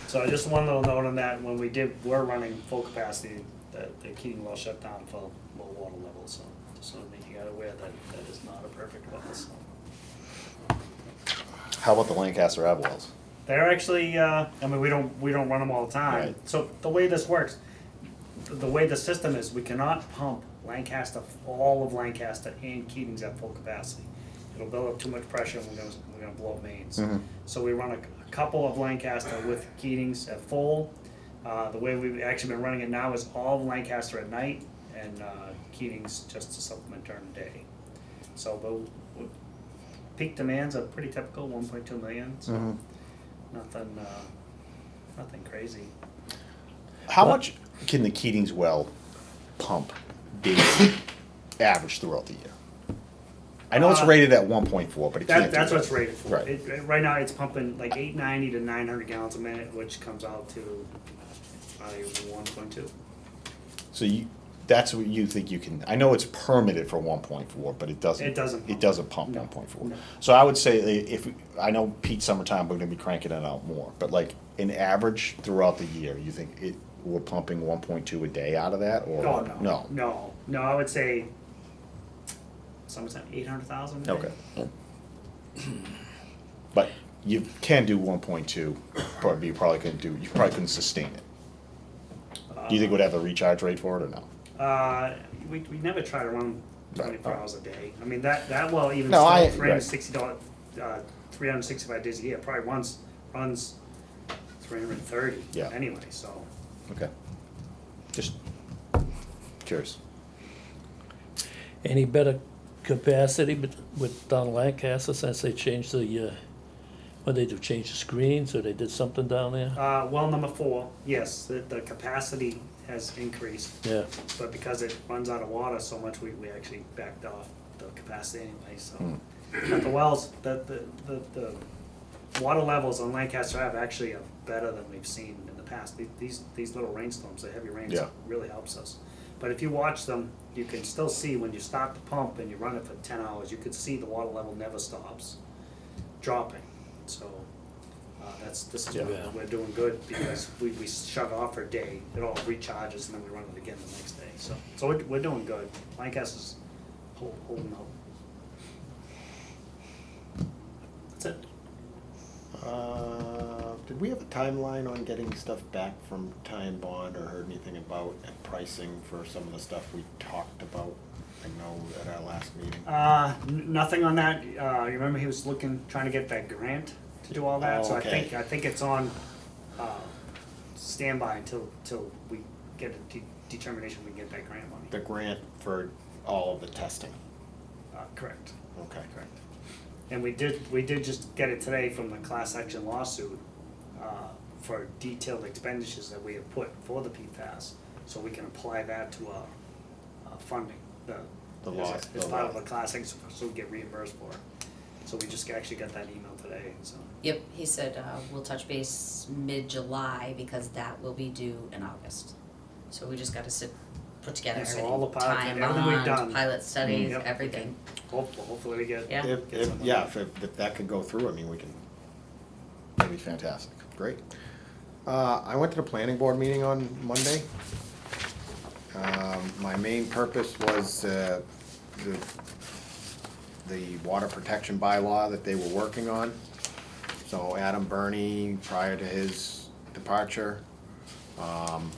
So just one little note on that, when we're running full capacity, the Keating well shut down for low water levels, so just want to make you guys aware that that is not a perfect well, so. How about the Lancaster Ave wells? They're actually, I mean, we don't run them all the time. Right. So the way this works, the way the system is, we cannot pump Lancaster, all of Lancaster and Keating's at full capacity. It'll build up too much pressure and we're gonna blow up mains. Mhm. So we run a couple of Lancaster with Keating's at full. The way we've actually been running it now is all of Lancaster at night and Keating's just to supplement during the day. So the peak demands are pretty typical, 1.2 million, so Mhm. nothing crazy. How much can the Keating's well pump daily average throughout the year? I know it's rated at 1.4, but it can't do That's that. what it's rated for. Right. Right now, it's pumping like 890 to 900 gallons a minute, which comes out to 1.2. So that's what you think you can, I know it's permitted for 1.4, but it doesn't. It doesn't It pump. doesn't pump No. 1.4. No. So I would say I know peak summertime, we're gonna be cranking it out more, but like in average throughout the year, you think we're pumping 1.2 a day out of that, or? Oh, no, I would say summertime, 800,000 a day. Okay. But you can do 1.2, probably you probably couldn't sustain it. Do you think it would have a recharge rate for it or no? We never try to run 24 Right. hours a day. I mean, that well, even No, still, right. 365 days a year, probably runs 330 Yeah. anyway, so. Okay. Just curious. Any better capacity with down Lancaster since they changed the, what they do, change the screens, or they did something down there? Well, number 4, yes, the capacity has increased, Yeah, but because it runs out of water so much, we actually backed off the capacity anyway, so. But the wells, the water levels on Lancaster Ave actually are better than we've seen in the past. These little rainstorms, the heavy rains, Yeah. really helps us. But if you watch them, you can still see when you start the pump and you run it for 10 hours, you could see the water level never stops dropping. So This is Yeah. what we're doing good, because we shut off for a day, it all recharges, and then we run it again the next day, so we're doing good. Lancaster's holding out. That's it. Did we have a timeline on getting stuff back from Time Bond, or heard anything about pricing for some of the stuff we talked about? I know at our last meeting. Nothing on that. You remember he was trying to get that grant to do all that? Oh, So okay. I think it's on standby until we get a determination we can get that grant money. The grant for all of the testing. Correct. Okay. Correct. And we did just get it today from the class action lawsuit for detailed expenditures that we have put for the PFAS, so we can apply that to our funding. The law- As the part of law. the class action, so we get reimbursed for it. So we just actually got that email today, so. Yep, he said, we'll touch base mid-July because that will be due in August. So we just gotta put together Yeah, so everything, all the pilots, everything we've done. pilot studies, Yep. everything. Hopefully we get. Yeah. get some money. If that could go through, I mean, we can, That'd be fantastic. great. I went to the planning board meeting on Monday. My main purpose was the water protection bylaw that they were working on. So Adam Burney, prior to his departure,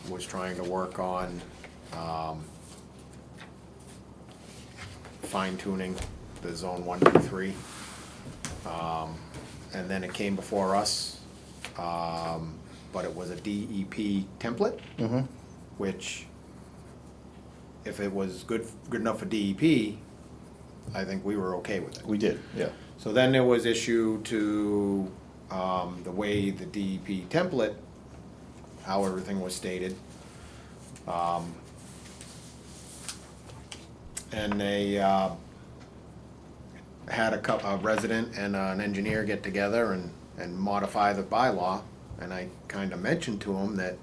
was trying to work on fine tuning the zone 1, 2, 3. And then it came before us, but it was a DEP template, which, if it was good enough for DEP, I think we were okay with it. We did, yeah. So then there was issue to the way the DEP template, how everything was stated. And they had a resident and an engineer get together and modify the bylaw. And I kind of mentioned to them that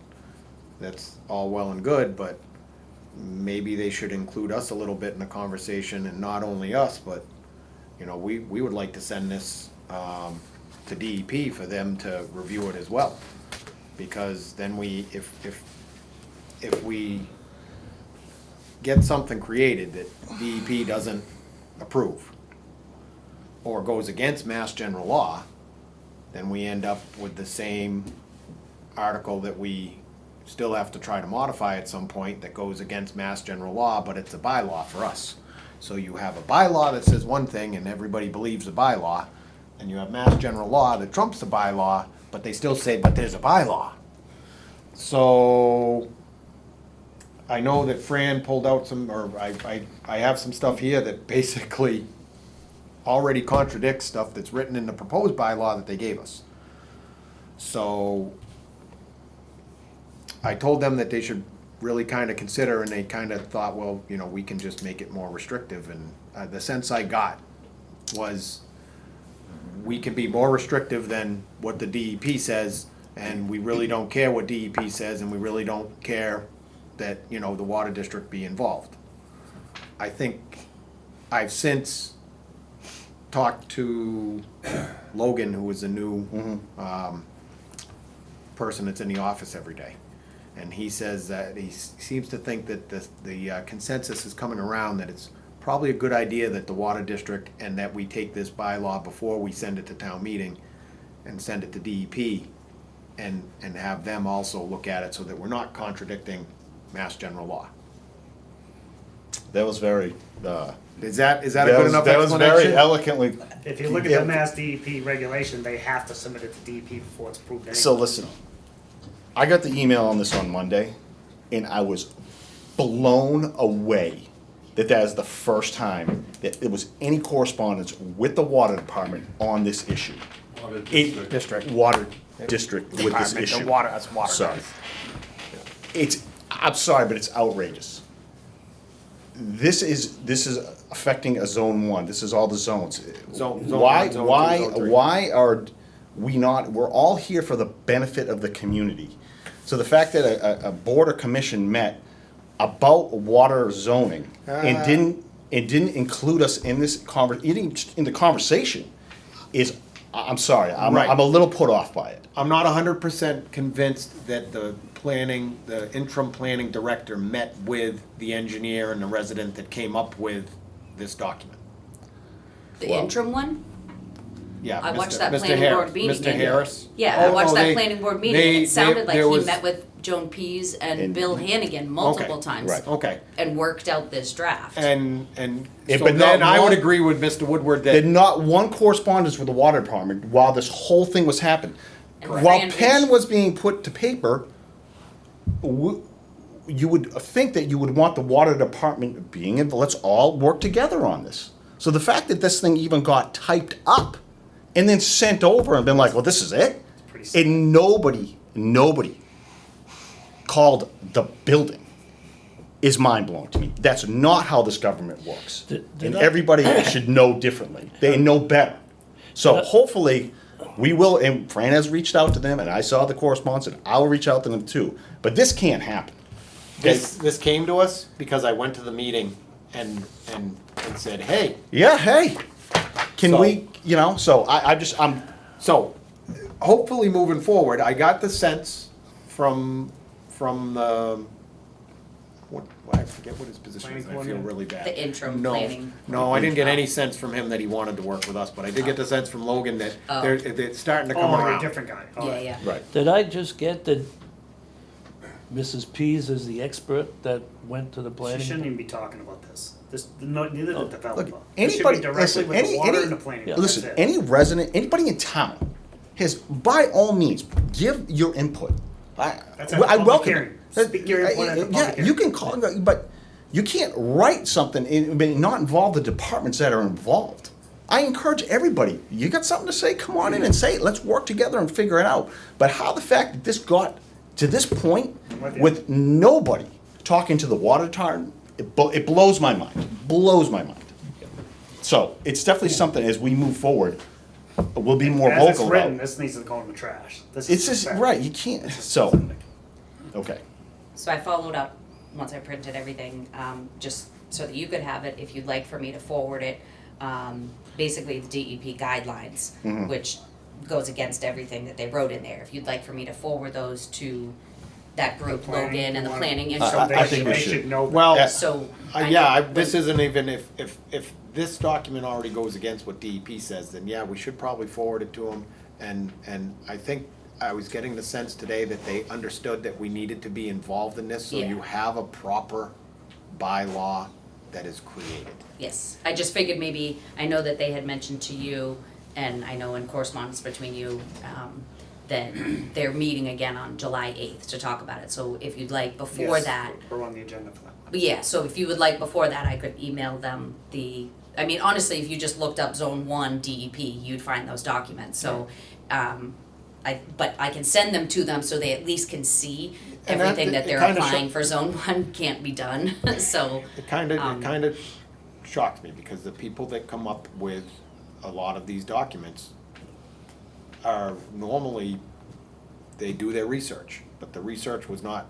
that's all well and good, but maybe they should include us a little bit in the conversation, and not only us, but, you know, we would like to send this to DEP for them to review it as well. Because then if we get something created that DEP doesn't approve or goes against Mass General Law, then we end up with the same article that we still have to try to modify at some point that goes against Mass General Law, but it's a bylaw for us. So you have a bylaw that says one thing and everybody believes the bylaw, and you have Mass General Law that trumps the bylaw, but they still say, but there's a bylaw. So I know that Fran pulled out some, or I have some stuff here that basically already contradicts stuff that's written in the proposed bylaw that they gave us. So I told them that they should really kind of consider, and they kind of thought, well, you know, we can just make it more restrictive. And the sense I got was we can be more restrictive than what the DEP says, and we really don't care what DEP says, and we really don't care that, you know, the water district be involved. I think I've since talked to Logan, who is a new person that's in the office every day. And he says that he seems to think that the consensus is coming around that it's probably a good idea that the water district, and that we take this bylaw before we send it to town meeting and send it to DEP and have them also look at it so that we're not contradicting Mass General Law. That was very, Is that a good enough that was explanation? very eloquently. If you look at the Mass DEP regulation, they have to submit it to DEP before it's approved anyway. So listen, I got the email on this on Monday, and I was blown away that is the first time that there was any correspondence with the water department on this issue. Water District. Water district with this Department, issue. the water, that's water. Sorry. I'm sorry, but it's outrageous. This is affecting a zone 1. This is all the zones. Zone Why, 1, zone 2, why, zone 3. why are we not, we're all here for the benefit of the community. So the fact that a board or commission met about water zoning and didn't include us in this in the conversation is I'm sorry, Right. I'm a little put off by it. I'm not 100% convinced that the interim planning director met with the engineer and the resident that came up with this document. The Well- interim one? Yeah, I watched that Mr. planning Harris- board meeting. Mr. Harris? Yeah, I Oh, watched no, that they- planning board meeting, they- and it sounded like there he was- met with Joan Pease and And- Bill Hannigan multiple Okay, times. right. Okay, And worked out this draft. and Yeah, so but then not I would one- agree with Mr. Woodward Did that, not one correspondence with the water department while this whole thing was happening. And While Fran pen reached- was being put to paper, you would think that you would want the water department being in, let's all work together on this. So the fact that this thing even got typed up and then sent over and been like, well, this is it? Pretty sad. And nobody called the building is mind-blowing to me. That's not how this government works. Did And I- everybody should know differently. They know better. So hopefully, we will, and Fran has reached out to them, and I saw the correspondence, and I'll reach out to them too. But this can't happen. this came to us because I went to the meeting and said, hey, Yeah, hey, can So- we, so I'm, so hopefully moving forward, I got the sense from the, I forget what his position is, Planning I feel coordinator? really bad. The interim No, planning. No, I didn't get any sense from him that he wanted to work with us, but I did get the sense from Logan that Oh. they're starting to come Oh, a around. different guy. All Yeah, right. yeah. right. Did I just get that Mrs. Pease is the expert that went to the She planning? shouldn't even be talking about this. Neither the developer. Look, This should anybody, be directly listen, with the water and the planning. board. listen, That's it. any resident, anybody in town has, by all means, give your input. That's at the I public welcome hearing. it. Speak your input at the public Yeah, hearing. you can call, but you can't write something and not involve the departments that are involved. I encourage everybody, you got something to say, come on in and say it. Let's work together and figure it out. But how the fact that this got to this point with you. with nobody talking to the water department, it blows my mind. Blows my mind. So it's definitely something as we move forward, we'll be more As it's vocal written, about. this needs to go in the trash. This is It's just, pathetic. right, you can't, This is so, pathetic. okay. So I followed up, once I printed everything, just so that you could have it, if you'd like for me to forward it. Basically, the DEP guidelines, Mm-hmm. which goes against everything that they wrote in there. If you'd like for me to forward those to that group, Planning, Logan and the you want- planning So intro. they I should, think we they should. should know that. Well, So. yeah, I- this isn't even, if this document already goes against what DEP says, then yeah, we should probably forward it to them. And I think I was getting the sense today that they understood that we needed to be involved in this, so Yeah. you have a proper bylaw that is created. Yes, I just figured maybe, I know that they had mentioned to you, and I know in correspondence between you, that they're meeting again on July 8th to talk about it. So if you'd like before Yes, that, We're on the agenda for that one. but yeah, so if you would like before that, I could email them honestly, if you just looked up Zone 1 DEP, you'd find those documents, so, but I can send them to them so they at least can see And that- everything that it they're kinda applying for Zone 1 can't be done, so. It kind Um, of shocks me, because the people that come up with a lot of these documents are normally, they do their research, but the research was not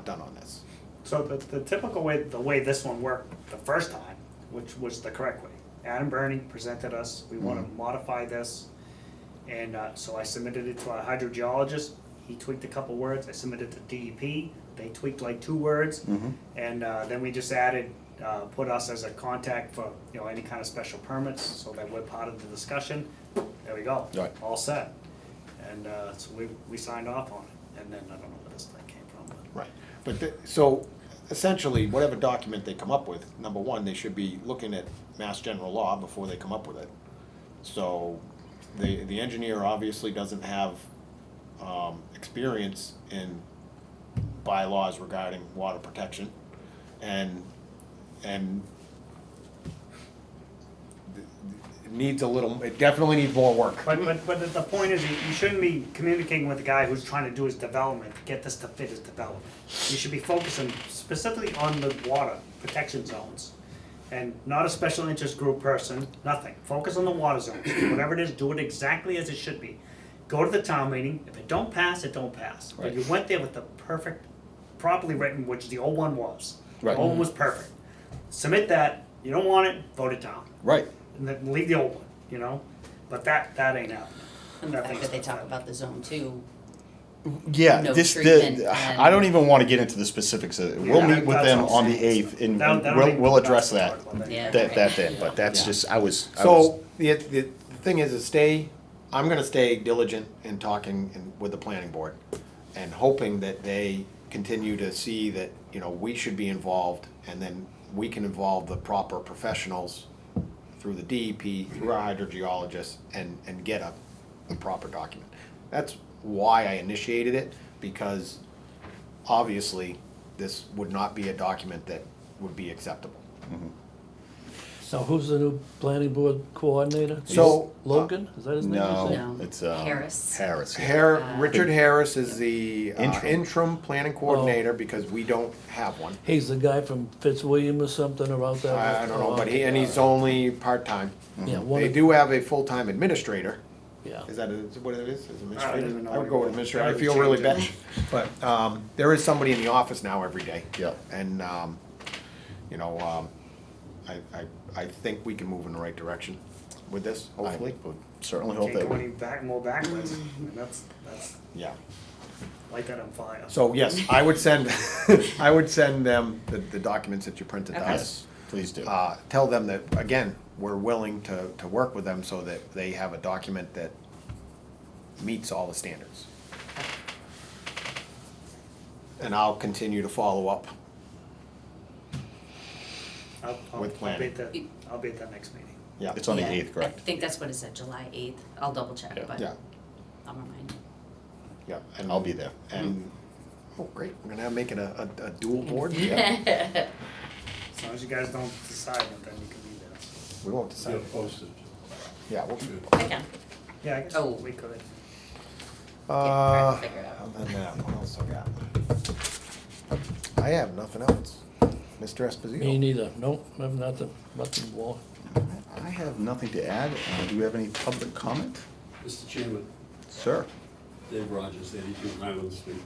done on this. So the typical way, the way this one worked the first time, which was the correct way. Adam Burney presented us, we wanna modify this, and so I submitted it to our hydrogeologist, he tweaked a couple words, I submitted to DEP, they tweaked like 2 words, and then we just added, put us as a contact for, any kind of special permits, so that we're part of the discussion. There we go, Right. all set. And so we signed off on it, and then I don't know where this thing came from, but. Right. But, so essentially, whatever document they come up with, number one, they should be looking at Mass General Law before they come up with it. So the engineer obviously doesn't have experience in bylaws regarding water protection, and it needs a little, it definitely needs more work. But the point is, you shouldn't be communicating with the guy who's trying to do his development, to get this to fit his development. You should be focusing specifically on the water protection zones. And not a special interest group person, nothing. Focus on the water zones. Whatever it is, do it exactly as it should be. Go to the town meeting, if it don't pass, it don't pass. But you went there with the perfect, properly written, which the old one was. Right. The old one was perfect. Submit that, you don't want it, vote it down. Right. And then leave the old one, But that ain't happening. And the That fact thing's that they talk pathetic. about the zone two, Yeah, no this, treatment I don't even wanna get into the specifics of it. We'll Yeah, meet with that's them what I'm on the saying. eighth, and That'll we'll, make we'll the address best that, talk about Yeah. that then, but that's Yeah. just, I was. So, the thing is I'm gonna stay diligent in talking with the planning board and hoping that they continue to see that, you know, we should be involved and then we can involve the proper professionals through the DEP, through our hydrogeologists and get a proper document. That's why I initiated it, because obviously this would not be a document that would be acceptable. So who's the new planning board coordinator? So, Logan, is that his name? you No, said? No. it's, Harris. Harris. Yeah. Richard Harris is the Interim. interim planning coordinator because we don't have one. He's the guy from Fitzwilliam or something or out that. I don't know, but okay. he's only part-time. Yeah, one They of- do have a full-time administrator. Yeah. Is that what it is? Is it I don't even administrator? know I would what go it with is. administrator. I That feel would really change bad. But there is somebody in the office now every day. Yeah. And, you know, I think we can move in the right direction with this, hopefully. I would certainly hope Can't that. go any more backwards. I mean, that's Yeah. light that on fire. So, yes, I would send, I would send them the documents that you printed to Okay. us. Yes, please do. Tell them that, again, we're willing to work with them so that they have a document that meets all the standards. And I'll continue to follow up. with planning. I'll be at that next meeting. Yeah. It's on the Yeah, eighth, correct? I think that's what it said, July 8th. I'll double check, Yeah. but Yeah, I'll remind you. yeah. And I'll be there. And, oh, great, we're gonna make it a dual board? Yeah. As long as you guys don't decide, then you can be there. We won't You're decide. posted. Yeah, we'll. I can. Yeah, I guess Oh. we could. trying to figure it out. Other than that, what else I got? I have nothing else. Mr. Esposito? Me neither, nope, I have nothing more. I have nothing to add. Do we have any public comment? Mr. Chairman, Sir? Dave Rogers, 82 Highland Street.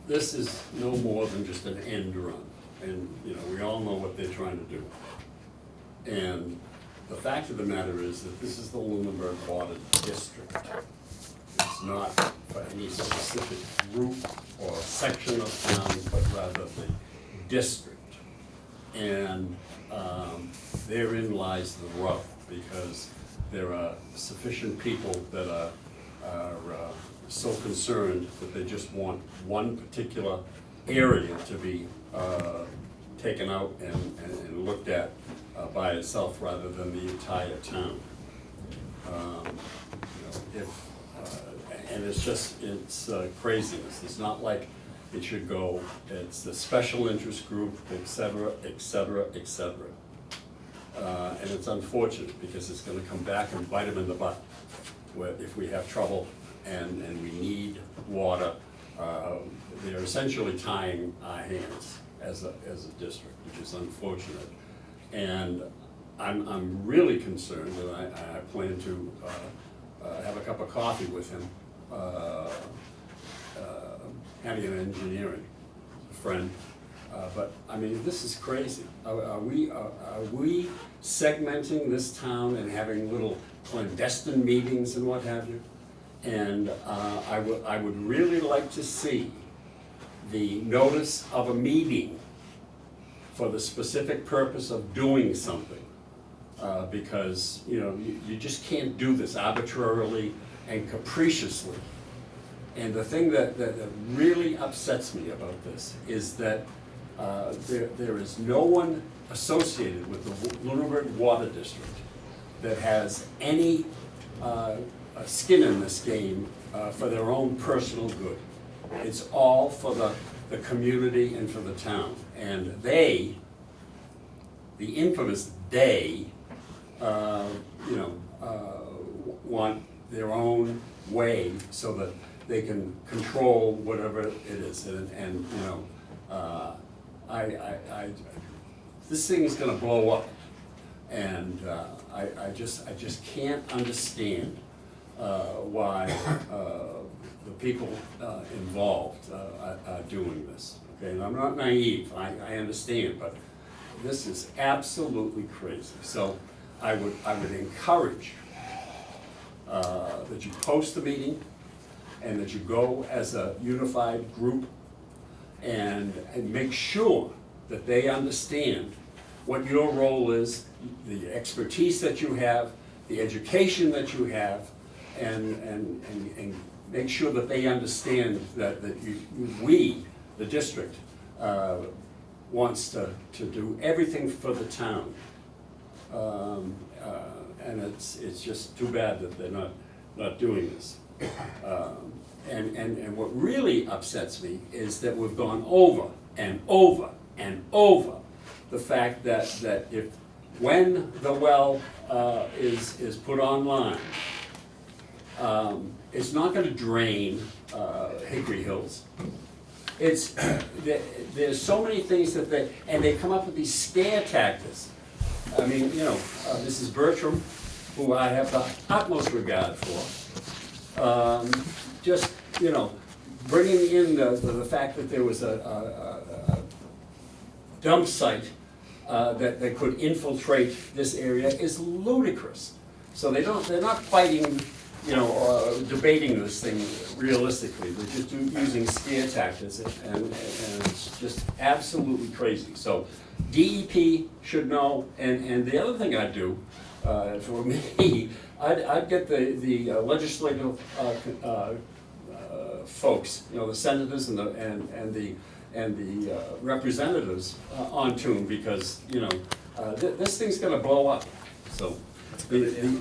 This is no more than just an end run, and, you know, we all know what they're trying to do. And the fact of the matter is that this is the Lunenburg Water District. It's not for any specific group or section of town, but rather the district. And therein lies the rub, because there are sufficient people that are so concerned that they just want one particular area to be taken out and looked at by itself rather than the entire town. You know, and it's just, it's craziness. It's not like it should go, it's the special interest group, et cetera, et cetera, et cetera. And it's unfortunate because it's gonna come back and bite them in the butt if we have trouble and we need water. They're essentially tying our hands as a district, which is unfortunate. And I'm really concerned, and I plan to have a cup of coffee with him, having an engineering friend. But, I mean, this is crazy. Are we segmenting this town and having little clandestine meetings and what have you? And I would really like to see the notice of a meeting for the specific purpose of doing something. Because, you know, you just can't do this arbitrarily and capriciously. And the thing that really upsets me about this is that there is no one associated with the Lunenburg Water District that has any skin in this game for their own personal good. It's all for the community and for the town. And they, the infamous they, you know, want their own way so that they can control whatever it is. And you know, this thing is gonna blow up. And I just can't understand why the people involved are doing this. Okay, and I'm not naive, I understand, but this is absolutely crazy. So I would encourage that you post the meeting and that you go as a unified group and make sure that they understand what your role is, the expertise that you have, the education that you have, and make sure that they understand that we, the district, wants to do everything for the town. And it's just too bad that they're not doing this. And what really upsets me is that we've gone over and over and over the fact that when the well is put online, it's not gonna drain Hickory Hills. There's so many things that they come up with these scare tactics. I mean, you know, Mrs. Bertram, who I have the utmost regard for, just, you know, bringing in the fact that there was a dump site that could infiltrate this area is ludicrous. So they're not fighting, you know, debating this thing realistically. They're just using scare tactics, and it's just absolutely crazy. So DEP should know, and the other thing I'd do for me, I'd get the legislative folks, you know, the senators and the representatives on tune, because, you know, this thing's gonna blow up. So I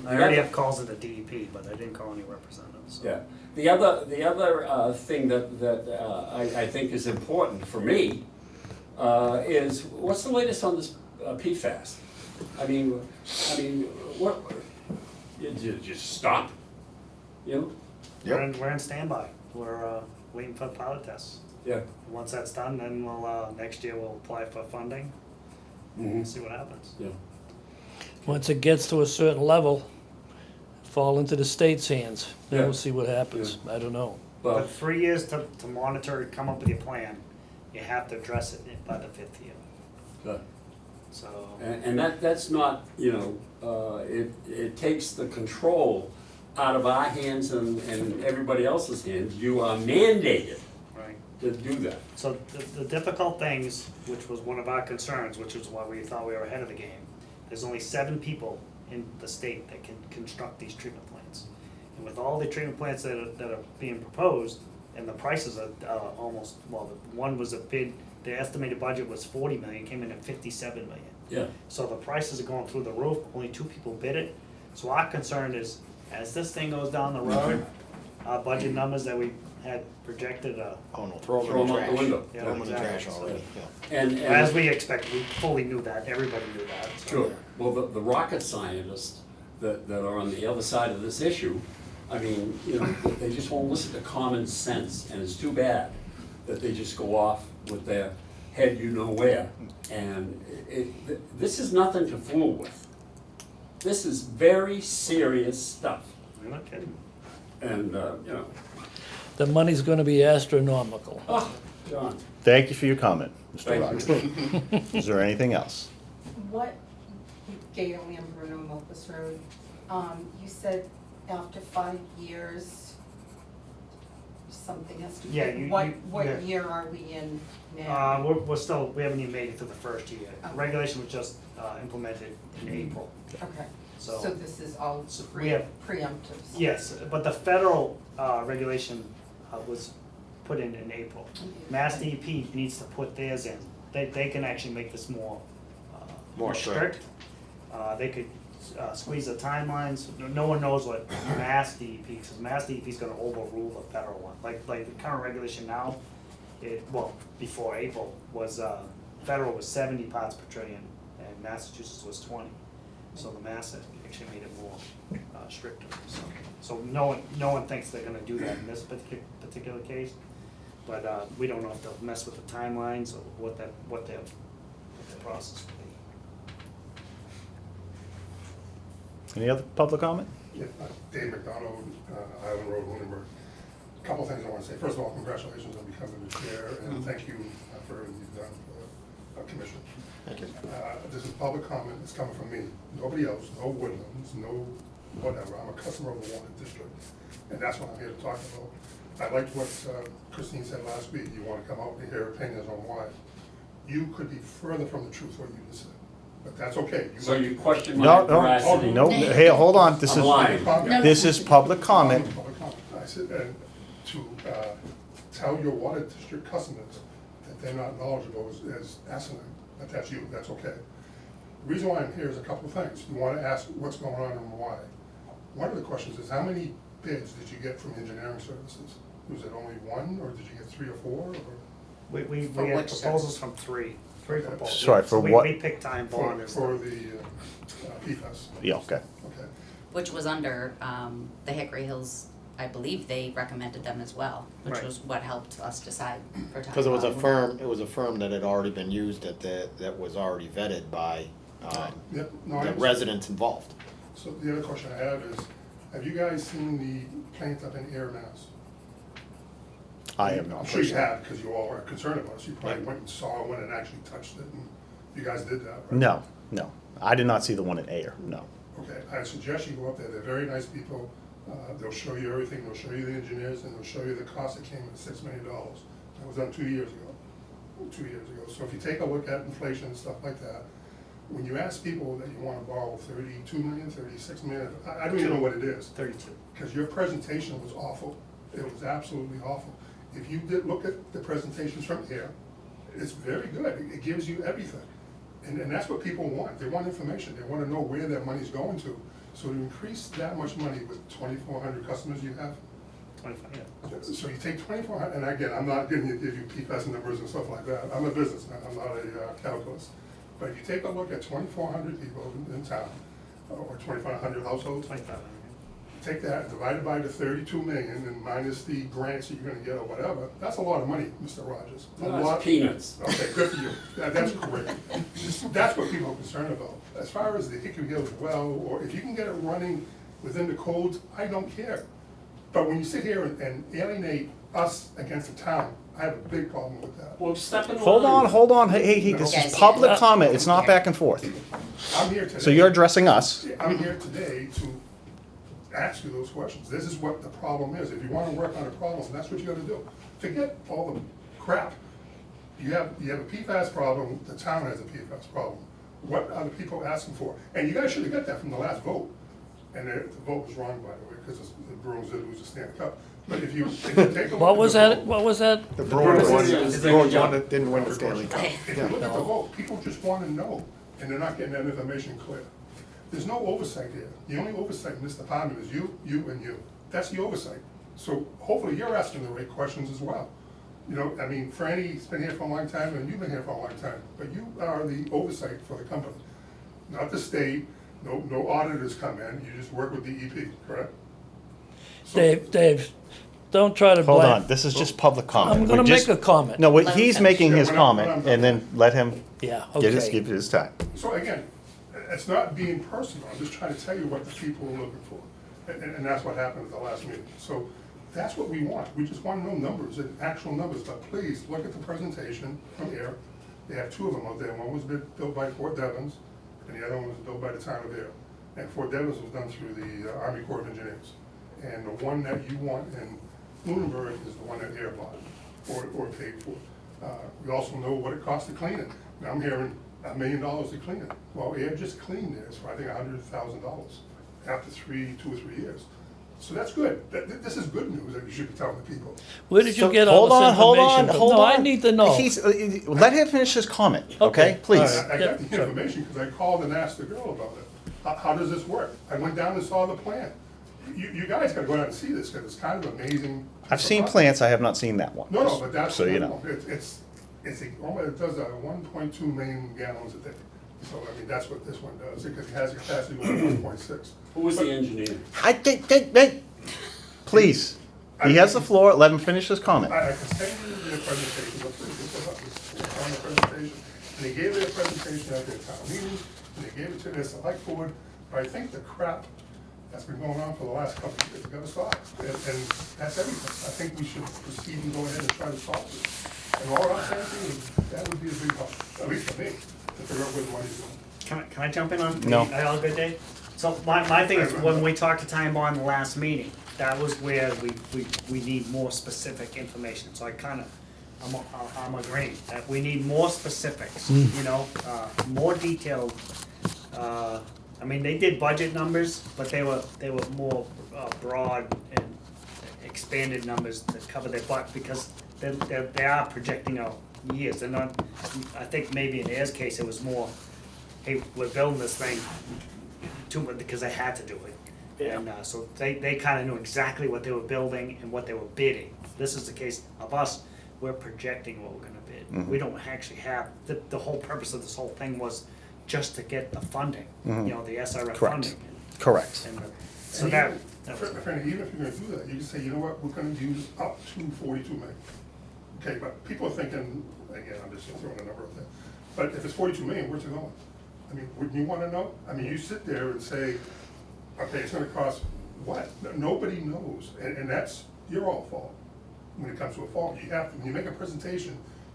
already have calls at the DEP, but I didn't call any representatives. So. yeah. The other thing that I think is important for me is what's the latest on this PFAS? I mean, what? You just stop, you know? We're in standby. We're waiting for the pilot tests. Yeah. Once that's done, then we'll next year we'll apply for funding. Mm-hmm. See what happens. Yeah. Once it gets to a certain level, fall into the state's hands. Then Yeah. we'll see what happens. I don't know. Well, But 3 years to monitor, come up with your plan, you have to address it by the 5th year. So. and that's not, you know, it takes the control out of our hands and everybody else's hands. You are mandated Right. to do that. So the difficult things, which was one of our concerns, which is why we thought we were ahead of the game, there's only 7 people in the state that can construct these treatment plants. And with all the treatment plants that are being proposed, and the prices are almost, well, one was a bid, the estimated budget was 40 million, came in at 57 million. Yeah. So the prices are going through the roof, only 2 people bid it. So our concern is, as this thing goes down the road, our budget numbers that we had projected, Oh, no, throw Throw them in 'em the out trash. the window. Yeah, Throw them in the exactly. trash already, yeah. And as we expected, we fully knew that, everybody knew that. so. Sure. Well, the rocket scientists that are on the other side of this issue, I mean, you know, they just won't listen to common sense, and it's too bad that they just go off with their head you know where. And this is nothing to fool with. This is very serious stuff. You're not kidding. And, you know, The money's gonna be astronomical. oh, John. Thank you for your comment, Mr. Thank Rogers. Is there anything else? What, Gail Ann Bruno, Milpas Road, you said after 5 years, something has to be, Yeah, you- what yeah. year are we in now? We're still, we haven't even made it through the first year. Okay. Regulation was just implemented in April. Okay, So- so this is all So we have- preemptives? Yes, but the federal regulation was put in April. Mass DEP needs to put theirs in. They can actually make this more More strict. They could squeeze the timelines. No one knows what Mass DEP, because Mass DEP is gonna overrule the federal one. Like the current regulation now, before April, was, federal was 70 parts per trillion, and Massachusetts was 20. So the Mass actually made it more stricter, so no one thinks they're gonna do that in this particular case. But we don't know if they'll mess with the timelines or what their process will be. Any other public comment? Yeah, Dave McDonald, Island Road, Lunenburg. Couple things I want to say. First of all, congratulations on becoming the chair, and thank you for everything you've done for Commission. Thank you. This is public comment, it's coming from me, nobody else, no Woodlands, no whatever, I'm a customer of the water district, and that's what I'm here to talk about. I liked what Christine said last week, you wanna come out and hear opinions on why. You could be further from the truth what you just said, but that's okay. So you question my No, veracity? no, hey, hold on, this I'm lying. this is public comment. Public comment. I said, and to tell your water district customers that they're not knowledgeable is asinine, but that's you, that's okay. The reason why I'm here is a couple of things. You wanna ask what's going on and why. One of the questions is, how many bids did you get from engineering services? Was it only one, or did you get 3 or 4, or? We For had which proposals from three proposals. Sorry, for So what? We picked Time Bond as For the, the PFAS. Yeah, okay. Okay. Which was under, the Hickory Hills, I believe they recommended them as well, which Right. was what helped us decide for time. Because it was a bond. firm that had already been used that was already vetted by, Yep, no, I the understand. residents involved. So the other question I have is, have you guys seen the plant up in Air, Mass? I am not. I'm sure you have, because you all are concerned about it, so you probably went and saw one and actually touched it, and you guys did that, right? No, no, I did not see the one at Ayer, no. Okay, I suggest you go up there, they're very nice people, they'll show you everything, they'll show you the engineers, and they'll show you the cost that came at $6 million. That was done 2 years ago, 2 years ago. So if you take a look at inflation and stuff like that, when you ask people that you wanna borrow 32 million, 36 million, I don't even know what it is. 32. Because your presentation was awful, it was absolutely awful. If you did look at the presentations from here, it's very good, it gives you everything. And that's what people want, they want information, they wanna know where their money's going to. So to increase that much money with 2,400 customers you have, 25, yeah. so you take 2,400, and again, I'm not giving you PFAS numbers and stuff like that, I'm a businessman, I'm not a calculus. But if you take a look at 2,400 people in town, or 2,500 households, 25. take that, divide it by the 32 million, and minus the grants that you're gonna get or whatever, that's a lot of money, Mr. Rogers. A No, lot. it's peanuts. Okay, good for you, that's great. That's what people are concerned about. As far as the Hickory Hills well, or if you can get it running within the codes, I don't care. But when you sit here and alienate us against the town, I have a big problem with that. Well, step in Hold line. on, hey, this Guys, is yeah. public comment, it's not back and forth. I'm here today. So you're addressing us. I'm here today to ask you those questions. This is what the problem is. If you wanna work on a problem, that's what you gotta do. Forget all the crap. You have a PFAS problem, the town has a PFAS problem. What are the people asking for? And you guys should have got that from the last vote. And the vote was wrong, by the way, because the Bruins did lose the Stanley Cup. But if you take a look at the What was vote- that, what was that? The Bruins won- the Bruins won that didn't win the Stanley Cup. If you look at the vote, people just want to know, and they're not getting that information clear. There's no oversight here. The only oversight in this department is you, and you. That's the oversight. So hopefully you're asking the right questions as well. You know, I mean, Franny's been here for a long time, and you've been here for a long time, but you are the oversight for the company. Not the state, no auditors come in, you just work with DEP, correct? So- Dave, don't try to blame. Hold on, this is just public comment. I'm gonna We just- make a comment. No, wait, Let him he's finish. making his Yeah, we're not- comment, and then let him Yeah, give okay. his time. So again, it's not being personal, I'm just trying to tell you what the people are looking for. And that's what happened at the last meeting. So that's what we want, we just want to know numbers, and actual numbers, but please, look at the presentation from here. They have 2 of them out there, one was built by Fort Devens, and the other one was built by the town of Air. And Fort Devens was done through the Army Corps of Engineers. And the one that you want in Lunenburg is the one that Air bought, or paid for. We also know what it costs to clean it. Now, I'm hearing $1 million to clean it. Well, Air just cleaned theirs for, I think, $100,000 after 2 or 3 years. So that's good. This is good news that you should be telling the people. Where did you So, get all this hold information on, from? hold No, on. I need to know. Let him finish his comment, okay? Okay. Please. I got Yeah, the sure. information because I called and asked the girl about it. How does this work? I went down and saw the plan. You guys gotta go out and see this because it's kind of amazing. I've seen plants, I have not seen that one. No, but that's, So you know. it does 1.2 million gallons a day. So, I mean, that's what this one does, because it has a capacity of 1.6. Who was the engineer? I think, please, he has the floor, let him finish his comment. I can send you their presentation, but please, it's on the presentation. And they gave their presentation at their town meeting, and they gave it to their select board, but I think the crap that's been going on for the last couple of years, we gotta stop. And that's everything. I think we should proceed and go ahead and try to solve this. And all I'm saying to you is, that would be a big help, at least for me, to figure out where the money's going. Can I jump in on? No. Are y'all good, Dave? So my thing is, when we talked to Time Bond the last meeting, that was where we need more specific information. So I'm agreeing that we need more specifics, you know, more detailed. I mean, they did budget numbers, but they were more broad and expanded numbers that cover their butt, because they are projecting out years. They're not, I think maybe in Air's case, it was more, hey, we're building this thing because they had to do it. And so they kind of knew exactly what they were building and what they were bidding. This is the case of us, we're projecting what we're gonna bid. We don't actually have, the whole purpose of this whole thing was just to get the funding, you know, the SRF Correct. funding. Correct. And so that was. Frankly, even if you're gonna do that, you can say, you know what, we're gonna use up to 42 million. Okay, but people are thinking, again, I'm just throwing a number out there, but if it's 42 million, where's it going? I mean, wouldn't you wanna know? I mean, you sit there and say, okay, it's gonna cost what? Nobody knows, and that's your all fault when it comes to a fault. You have to, when you make a presentation,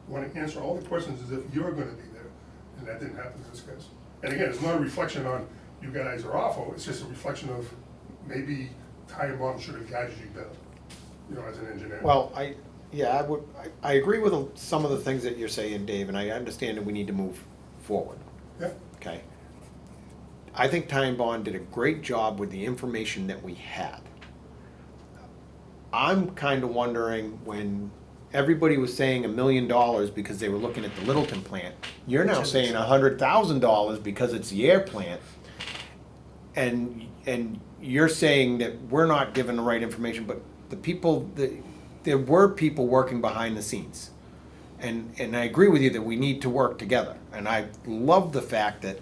you wanna answer all the questions as if you're gonna be there, and that didn't happen in this case. And again, it's not a reflection on you guys are awful, it's just a reflection of maybe Time Bomb should have guided you better, you know, as an engineer. Well, I agree with some of the things that you're saying, Dave, and I understand that we need to move forward, Yeah, okay? I think Time Bond did a great job with the information that we had. I'm kind of wondering, when everybody was saying $1 million because they were looking at the Littleton plant, you're now saying $100,000 because it's the air plant. And you're saying that we're not given the right information, but there were people working behind the scenes. And I agree with you that we need to work together. And I love the fact that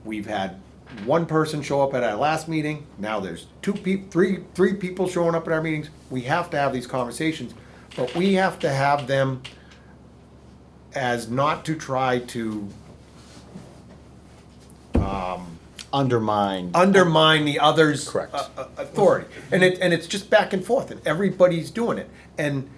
we've had one person show up at our last meeting, now there's three people showing up at our meetings. We have to have these conversations, but we have to have them as not to try to Undermine. the other's Correct. Authority. And it's just back and forth, and everybody's doing it. And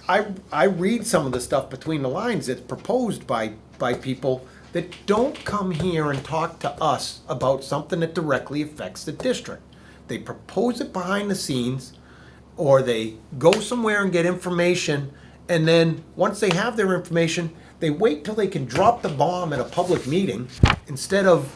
I read some of the stuff between the lines that's proposed by people that don't come here and talk to us about something that directly affects the district. They propose it behind the scenes, or they go somewhere and get information, and then once they have their information, they wait till they can drop the bomb at a public meeting instead of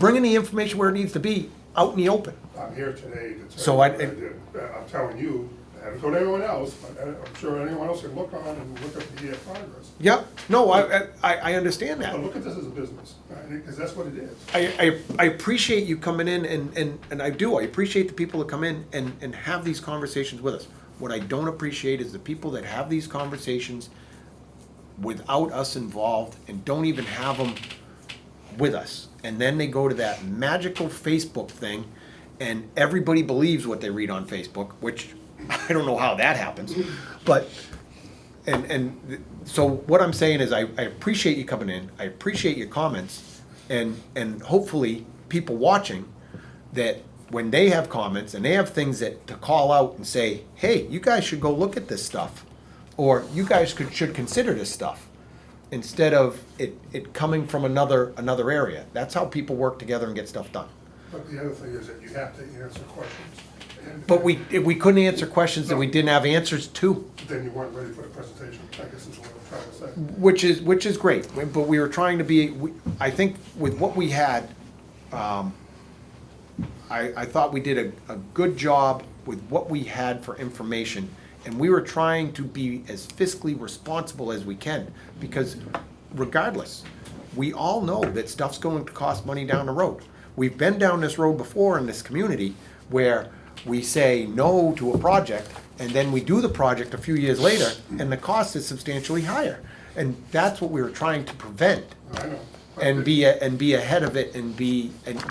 bringing the information where it needs to be out in the open. I'm here today to So tell you I- what I did. I'm telling you, I haven't told anyone else, but I'm sure anyone else can look on and look at the progress. Yep, no, I understand that. But look at this as a business, because that's what it is. I appreciate you coming in, and I do, I appreciate the people that come in and have these conversations with us. What I don't appreciate is the people that have these conversations without us involved and don't even have them with us. And then they go to that magical Facebook thing, and everybody believes what they read on Facebook, which I don't know how that happens. But, so what I'm saying is I appreciate you coming in, I appreciate your comments, and hopefully people watching, that when they have comments and they have things to call out and say, hey, you guys should go look at this stuff, or you guys should consider this stuff, instead of it coming from another area. That's how people work together and get stuff done. But the other thing is that you have to answer questions. And- But we couldn't answer questions that we didn't have answers to, Then you weren't ready for the presentation, I guess is what I'm trying to say. which is great. But we were trying to be, I think with what we had, I thought we did a good job with what we had for information. And we were trying to be as fiscally responsible as we can, because regardless, we all know that stuff's going to cost money down the road. We've been down this road before in this community where we say no to a project, and then we do the project a few years later, and the cost is substantially higher. And that's what we were trying to prevent, I know. and be ahead of it, and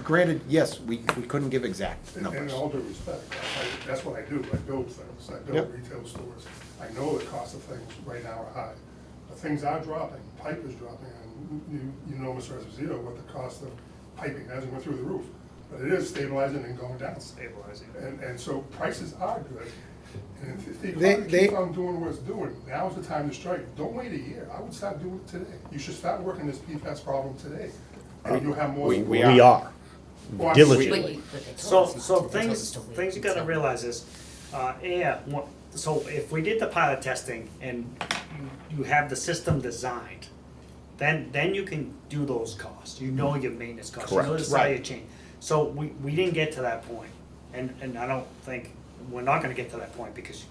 granted, yes, we couldn't give exact In numbers. all due respect, that's what I do, I build things, I build Yep. retail stores. I know the cost of things right now are high, but things are dropping, pipe is dropping, and you know, Mr. Esposito, what the cost of piping hasn't went through the roof. But it is stabilizing and going down. Stabilizing. And so prices are good, And if the They- economy keeps on doing what it's doing, now's the time to strike. Don't wait a year. I would start doing it today. You should start working this PFAS problem today. And you'll have more. We We are. are Well, I mean, diligently. But they So, told us so not to. They told us things, to wait things you gotta until- realize is, so if we did the pilot testing and you have the system designed, then you can do those costs, you know your maintenance costs, you know Correct. the size Right. of change. So we didn't get to that point, and I don't think, we're not gonna get to that point, because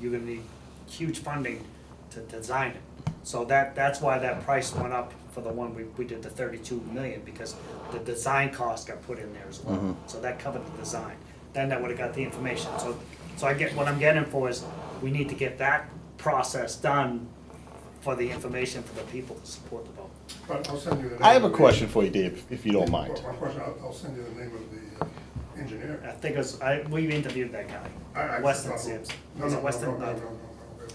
you're gonna need huge funding to design it. So that's why that price went up for the one we did the 32 million, because the design cost got put in there as well. So that covered the design. Then that would've got the information. So I get, what I'm getting for is, we need to get that process done for the information for the people to support the vote. But I'll send you the name. I have a of the- question for you, Dave, if you don't mind. One question, I'll send you the name of the engineer. I think it was, we interviewed that guy, Weston Sims. No, Was no, it no, Weston? no, no, no, no, no.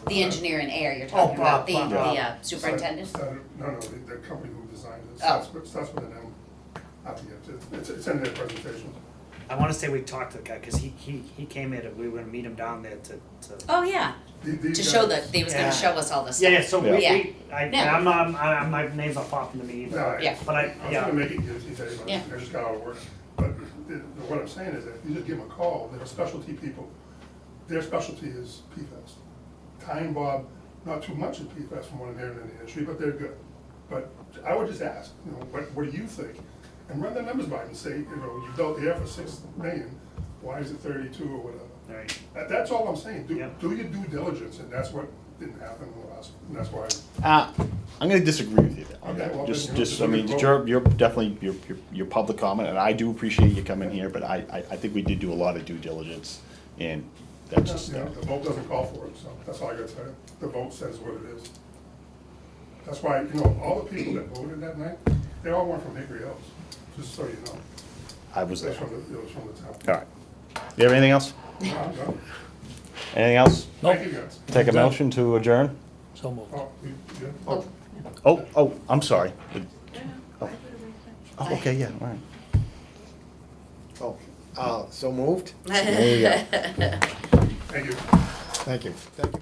The engineer in air, you're talking Oh, about, the Bob. superintendent? No, the company who designed it. Oh. Starts with an M. I have to get it. It's in their presentation. I wanna say we talked to the guy, cause he came in, and we were gonna meet him down there to. Oh, yeah, These to show guys- that, they was Yeah. gonna show us all this Yeah, stuff. yeah, so Yeah. Yeah. my name's not popping to me either. No, Yeah. But I was gonna make it easy, but Yeah. I just got out of work. But what I'm saying is that you just give them a call, they're specialty people. Their specialty is PFAS. Ty and Bob, not too much of PFAS from what I'm hearing in the industry, but they're good. But I would just ask, what do you think? And run the numbers by them and say, you built air for 6 million, why is it 32 or whatever? Right. That's all I'm saying, Yeah. do your due diligence, and that's what didn't happen in the last, and that's why. I'm gonna disagree with you there. Okay, well, Just, then, just, I mean, you're definitely, your public comment, and I do appreciate you coming here, but I think we did do a lot of due diligence, and that's just, The vote doesn't call for it, so that's all I gotta tell you. The vote says what it is. That's why, all the people that voted that night, they all weren't from Hickory Hills, just so you know. I was there. It was from the town. All right. You have anything else? No, I'm done. Anything else? Thank you, guys. Take a motion to adjourn? So moved. Oh, you good? Oh, I'm sorry. Oh, okay, yeah, all right. So moved? There you go. Thank you. Thank you. Thank you.